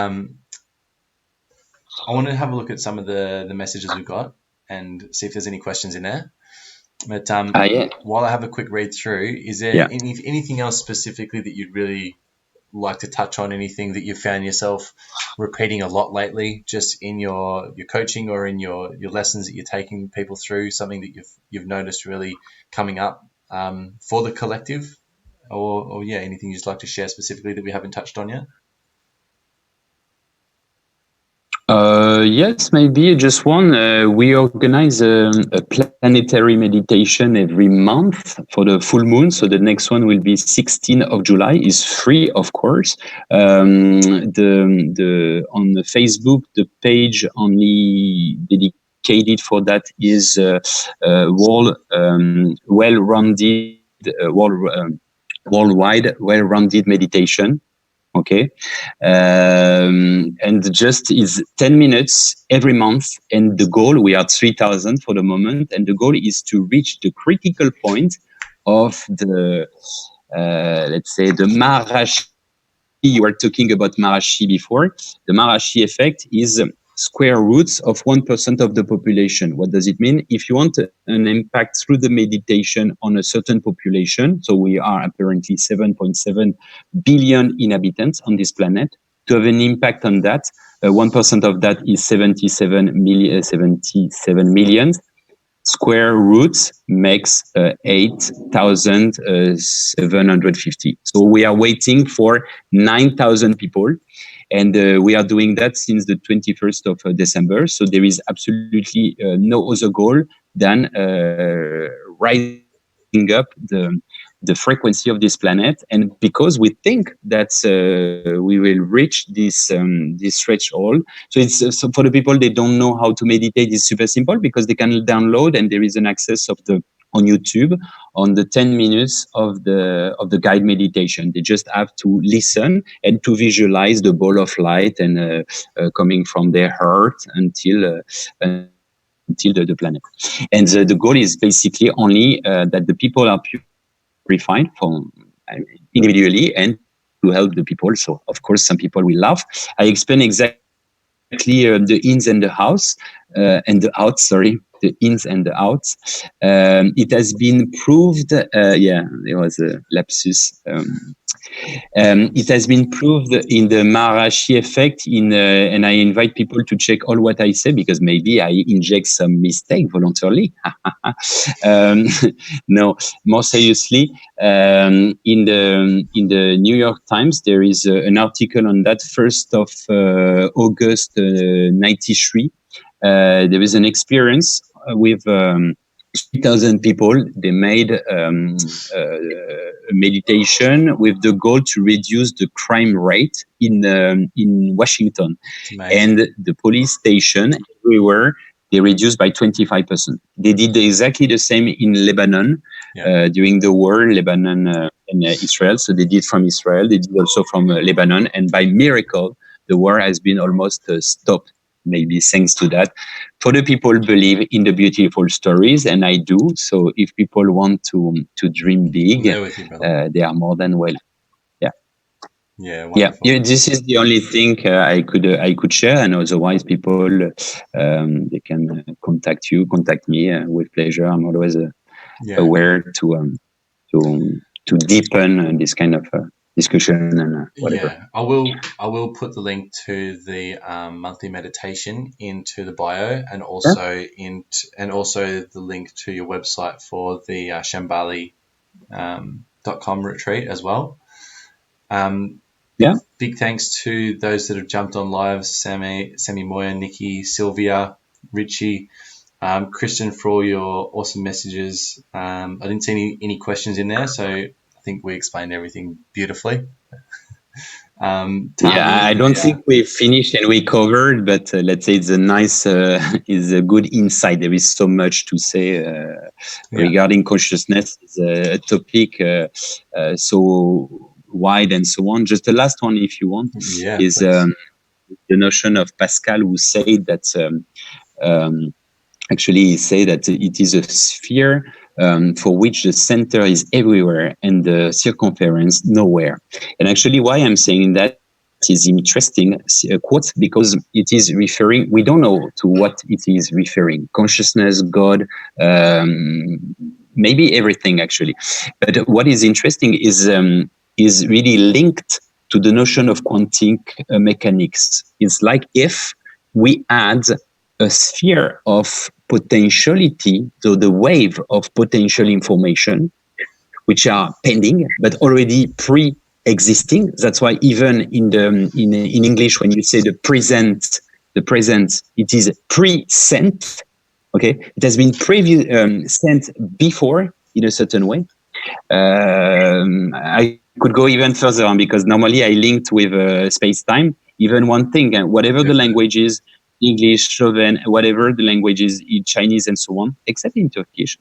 I want to have a look at some of the messages we got and see if there's any questions in there. But while I have a quick read through, is there anything else specifically that you'd really like to touch on? Anything that you found yourself repeating a lot lately, just in your coaching or in your lessons that you're taking people through? Something that you've noticed really coming up for the collective, or anything you'd like to share specifically that we haven't touched on yet? Yes, maybe just one. We organize a planetary meditation every month for the full moon. So the next one will be 16th of July. Is free, of course. On the Facebook, the page only dedicated for that is worldwide well-rounded meditation. Okay. And just is 10 minutes every month. And the goal, we are 3,000 for the moment. And the goal is to reach the critical point of the, let's say, the Maharishi. You were talking about Maharishi before. The Maharishi effect is square roots of 1% of the population. What does it mean? If you want an impact through the meditation on a certain population, so we are apparently 7.7 billion inhabitants on this planet, to have an impact on that, 1% of that is 77 million. Square roots makes 8,750. So we are waiting for 9,000 people. And we are doing that since the 21st of December. So there is absolutely no other goal than rising up the frequency of this planet. And because we think that we will reach this threshold, so it's so for the people they don't know how to meditate, it's super simple because they can download, and there is an access of the on YouTube on the 10 minutes of the guide meditation. They just have to listen and to visualize the ball of light and coming from their heart until the planet. And the goal is basically only that the people are purified from individually and to help the people. So of course, some people will laugh. I explain exactly the ins and the outs, the ins and the outs. It has been proved. It was a lapsus. It has been proved in the Maharashi effect. And I invite people to check all what I say because maybe I inject some mistake voluntarily. No, more seriously, in the New York Times there is an article on that 1st of August 93. There is an experience with 3,000 people. They made a meditation with the goal to reduce the crime rate in Washington. And the police station everywhere, they reduced by 25%. They did exactly the same in Lebanon during the war, Lebanon and Israel. So they did from Israel, they did also from Lebanon. And by miracle, the war has been almost stopped. Maybe thanks to that. For the people believe in the beautiful stories, and I do. So if people want to dream big, they are more than welcome. Yeah. This is the only thing I could share, and otherwise people they can contact me with pleasure. I'm always aware to deepen this kind of discussion and whatever. Yeah, I will put the link to the monthly meditation into the bio, and also the link to your website for the Shambali.com retreat as well. Big thanks to those that have jumped on live: Sammy Moya, Nikki, Sylvia, Richie, Christian, for all your awesome messages. I didn't see any questions in there, so I think we explained everything beautifully. I don't think we finished and we covered, but let's say it's a good insight. There is so much to say regarding consciousness. It's a topic so wide and so on. Just the last one, if you want, is the notion of Pascal, who said that actually he said that it is a sphere for which the center is everywhere and the circumference nowhere. And actually why I'm saying that is interesting quote, because it is referring, we don't know to what it is referring, consciousness, God, maybe everything actually. But what is interesting is really linked to the notion of quantum mechanics. It's like if we add a sphere of potentiality to the wave of potential information, which are pending, but already pre-existing. That's why even in English, when you say the present, it is pre-sent. Okay, it has been sent before in a certain way. I could go even further on because normally I linked with space-time. Even one thing, whatever the language is, English, Slovene, whatever the languages in Chinese and so on, except in Turkish,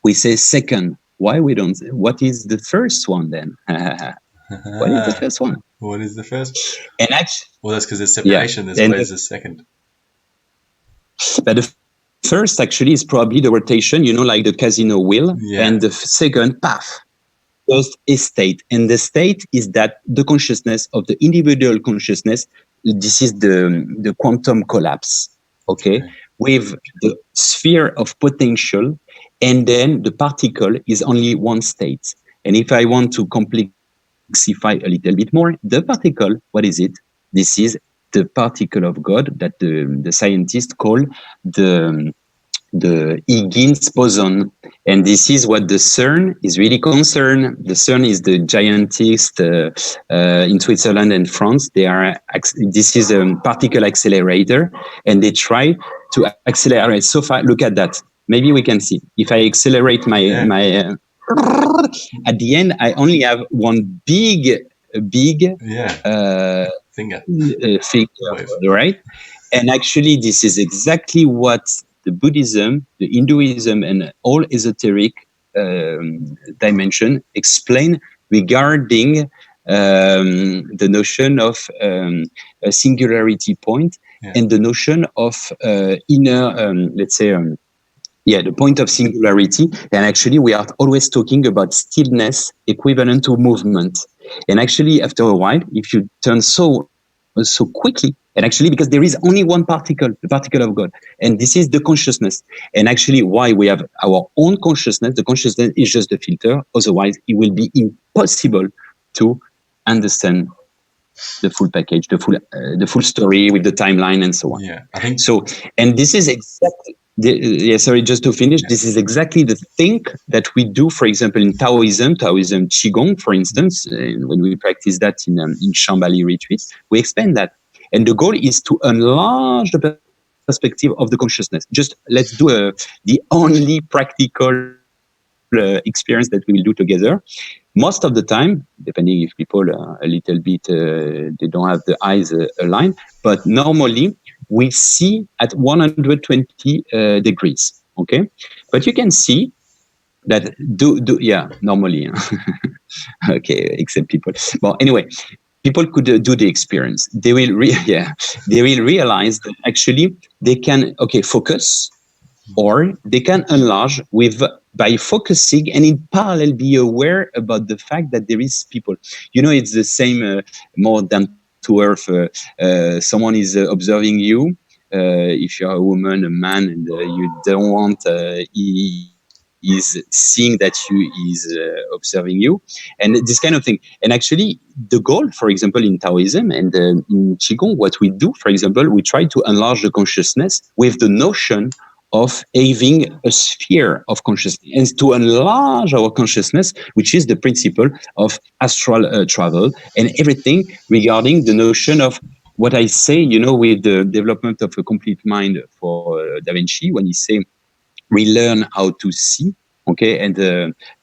we say second. Why we don't? What is the first one then? What is the first one? What is the first? And actually, well, that's because there's separation. There's the second. But the first actually is probably the rotation, like the casino wheel, and the second path. First is state, and the state is that the consciousness of the individual consciousness. This is the quantum collapse, okay, with the sphere of potential, and then the particle is only one state. And if I want to complexify a little bit more, the particle, what is it? This is the particle of God that the scientists call the the Higgins boson. And this is what the CERN is really concerned. The CERN is the giantist in Switzerland and France. This is a particle accelerator, and they try to accelerate so far. Look at that. Maybe we can see. If I accelerate my at the end, I only have one big finger, right? And actually, this is exactly what the Buddhism, the Hinduism, and all esoteric dimension explain regarding the notion of a singularity point and the notion of inner, let's say, the point of singularity. And actually, we are always talking about stillness equivalent to movement. And actually, after a while, if you turn so quickly, and actually, because there is only one particle, the particle of God, and this is the consciousness. And actually, why we have our own consciousness, the consciousness is just the filter. Otherwise, it will be impossible to understand the full package, the full story with the timeline and so on. Yeah, I think so. And this is exactly. Sorry, just to finish, this is exactly the thing that we do, for example, in Taoism Qigong, for instance, when we practice that in Shambhala retreats, we explain that. And the goal is to enlarge the perspective of the consciousness. Just let's do the only practical experience that we will do together. Most of the time, depending if people are a little bit, they don't have the eyes aligned, but normally we see at 120 degrees. Okay, but you can see that normally. Okay, except people. Well, anyway, people could do the experience. They will they will realize that actually they can focus, or they can enlarge by focusing and in parallel be aware about the fact that there is people. It's the same, more down to earth. Someone is observing you. If you're a woman, a man, and you don't want, he is seeing that is observing you, and this kind of thing. And actually, the goal, for example, in Taoism and in Qigong, what we do, for example, we try to enlarge the consciousness with the notion of having a sphere of consciousness, and to enlarge our consciousness, which is the principle of astral travel and everything regarding the notion of what I say, with the development of a complete mind for Da Vinci, when he say, relearn how to see, okay? And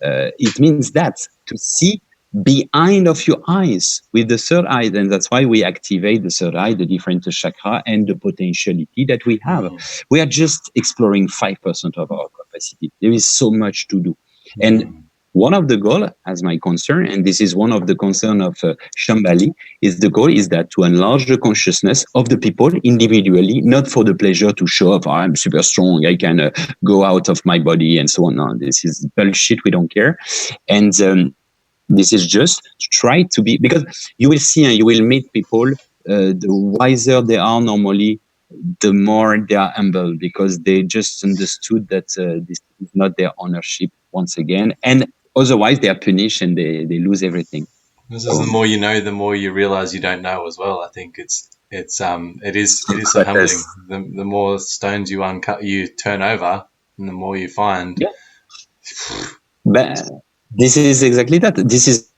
it means that to see behind of your eyes with the third eye, and that's why we activate the third eye, the different chakra and the potentiality that we have. We are just exploring 5% of our capacity. There is so much to do. And one of the goals, as my concern, and this is one of the concern of Shambhala, is the goal is that to enlarge the consciousness of the people individually, not for the pleasure to show off, I'm super strong, I can go out of my body and so on. No, this is bullshit. We don't care. And this is just to try to be, because you will see and you will meet people, the wiser they are normally, the more they are humble, because they just understood that this is not their ownership once again. And otherwise they are punished and they lose everything. The more you know, the more you realize you don't know as well. I think it is so humbling. The more stones you turn over, and the more you find. Yeah. But this is exactly that. This is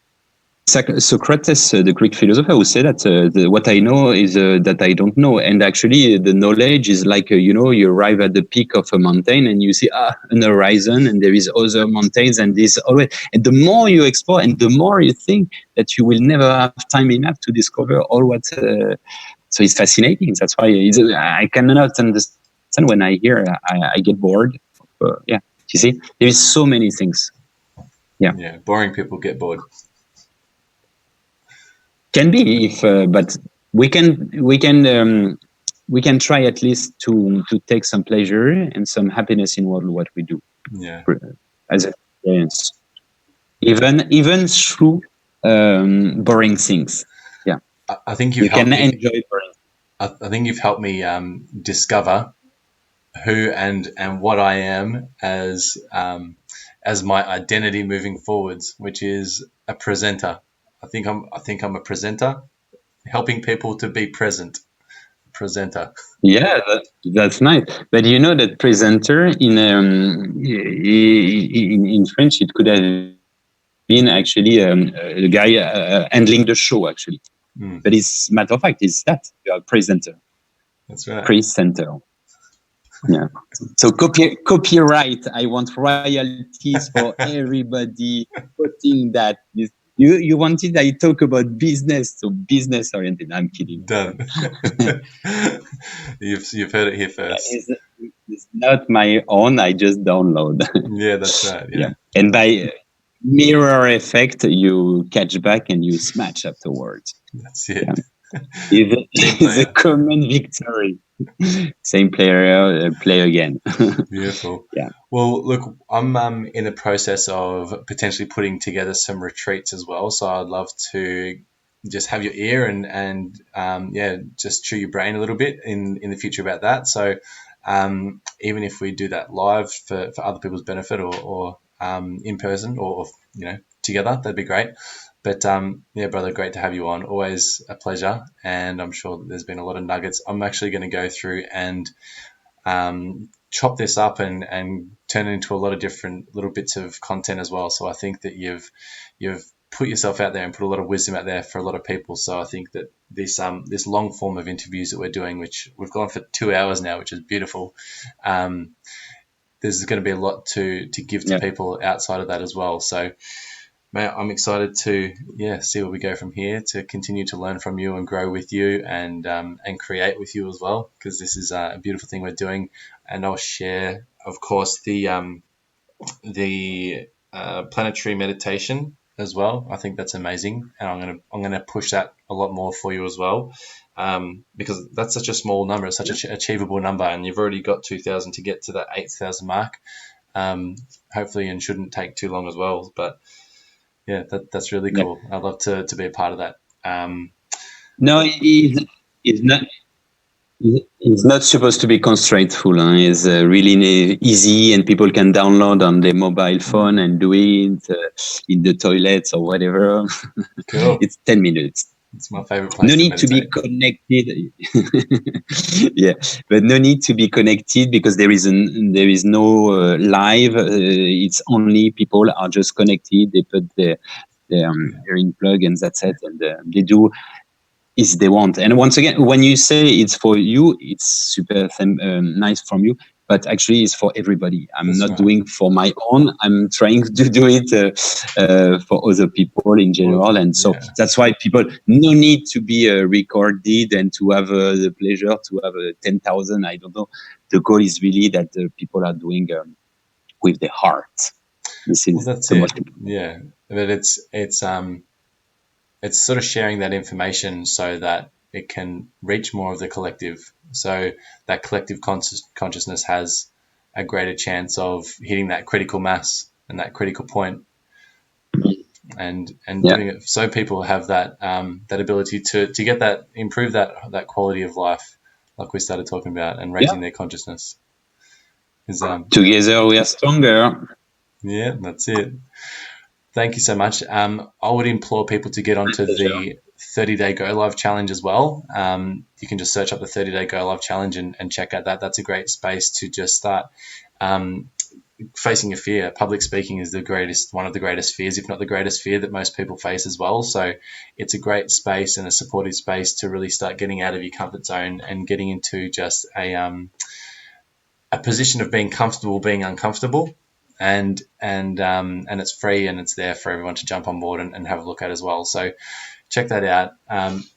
Socrates, the Greek philosopher, who said that what I know is that I don't know. And actually, the knowledge is like, you arrive at the peak of a mountain and you see an horizon, and there is other mountains, and this always. And the more you explore, and the more you think that you will never have time enough to discover all what. So it's fascinating. That's why I cannot understand when I hear. I get bored. You see, there is so many things. Yeah, boring people get bored. Can be, but we can try at least to take some pleasure and some happiness in what we do. Yeah, as an experience, even through boring things. Yeah, I think you can enjoy boring. I think you've helped me discover who and what I am as my identity moving forwards, which is a presenter. I think I'm a presenter, helping people to be present presenter. Yeah, that's nice. But you know that presenter in French, it could have been actually a guy handling the show, actually. But it's matter of fact, it's that you are presenter. That's right. Presenter. Yeah. So copyright. I want royalties for everybody putting that. You wanted I talk about business, so business oriented. I'm kidding. Done. You've heard it here first. It's not my own. I just download. Yeah, that's right. Yeah. And by mirror effect, you catch back and you smash afterwards. That's it. It's a common victory. Same player, play again. Beautiful. Yeah. Well, look, I'm in the process of potentially putting together some retreats as well. So I'd love to just have your ear and just chew your brain a little bit in the future about that. So even if we do that live for other people's benefit or in person or together, that'd be great. But brother, great to have you on. Always a pleasure, and I'm sure that there's been a lot of nuggets. I'm actually going to go through and chop this up and turn it into a lot of different little bits of content as well. So I think that you've put yourself out there and put a lot of wisdom out there for a lot of people. So I think that this long form of interviews that we're doing, which we've gone for 2 hours now, which is beautiful. There's going to be a lot to give to people outside of that as well. So mate, I'm excited to see where we go from here, to continue to learn from you and grow with you and create with you as well, because this is a beautiful thing we're doing. And I'll share, of course, the planetary meditation as well. I think that's amazing, and I'm gonna push that a lot more for you as well, because that's such a small number, it's such an achievable number, and you've already got 2,000 to get to that 8,000 mark. Hopefully, and shouldn't take too long as well, but. Yeah, that's really cool. I'd love to be a part of that. No, it's not. It's not supposed to be constraintful. It's really easy, and people can download on their mobile phone and do it in the toilets or whatever. Cool. It's 10 minutes. It's my favorite place. No need to be connected. Yeah, but no need to be connected because there is no live. It's only people are just connected. They put their earring plug and that's it, and they do as they want. And once again, when you say it's for you, it's super nice from you. But actually, it's for everybody. I'm not doing for my own. I'm trying to do it for other people in general. And so that's why people no need to be recorded and to have the pleasure to have 10,000. I don't know. The goal is really that people are doing with their heart. This is that's it. Yeah, but it's sort of sharing that information so that it can reach more of the collective. So that collective consciousness has a greater chance of hitting that critical mass and that critical point, and doing it so people have that that ability to get that, improve that quality of life, like we started talking about, and raising their consciousness. Together we are stronger. Yeah, that's it. Thank you so much. I would implore people to get onto the 30-day Go Live challenge as well. You can just search up the 30-day Go Live challenge and check out that. That's a great space to just start facing a fear. Public speaking is one of the greatest fears, if not the greatest fear that most people face as well. So it's a great space and a supportive space to really start getting out of your comfort zone and getting into just a position of being comfortable, being uncomfortable. And it's free, and it's there for everyone to jump on board and have a look at as well. So check that out.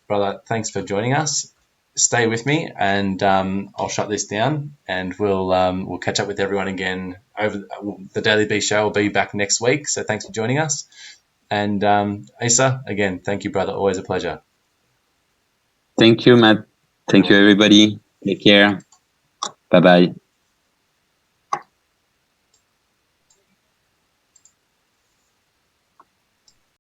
Brother, thanks for joining us. Stay with me, and I'll shut this down, and we'll catch up with everyone again over the Daily B Show. Will be back next week. So thanks for joining us. And Issa, again, thank you, brother. Always a pleasure. Thank you, Matt. Thank you, everybody. Take care. Bye-bye.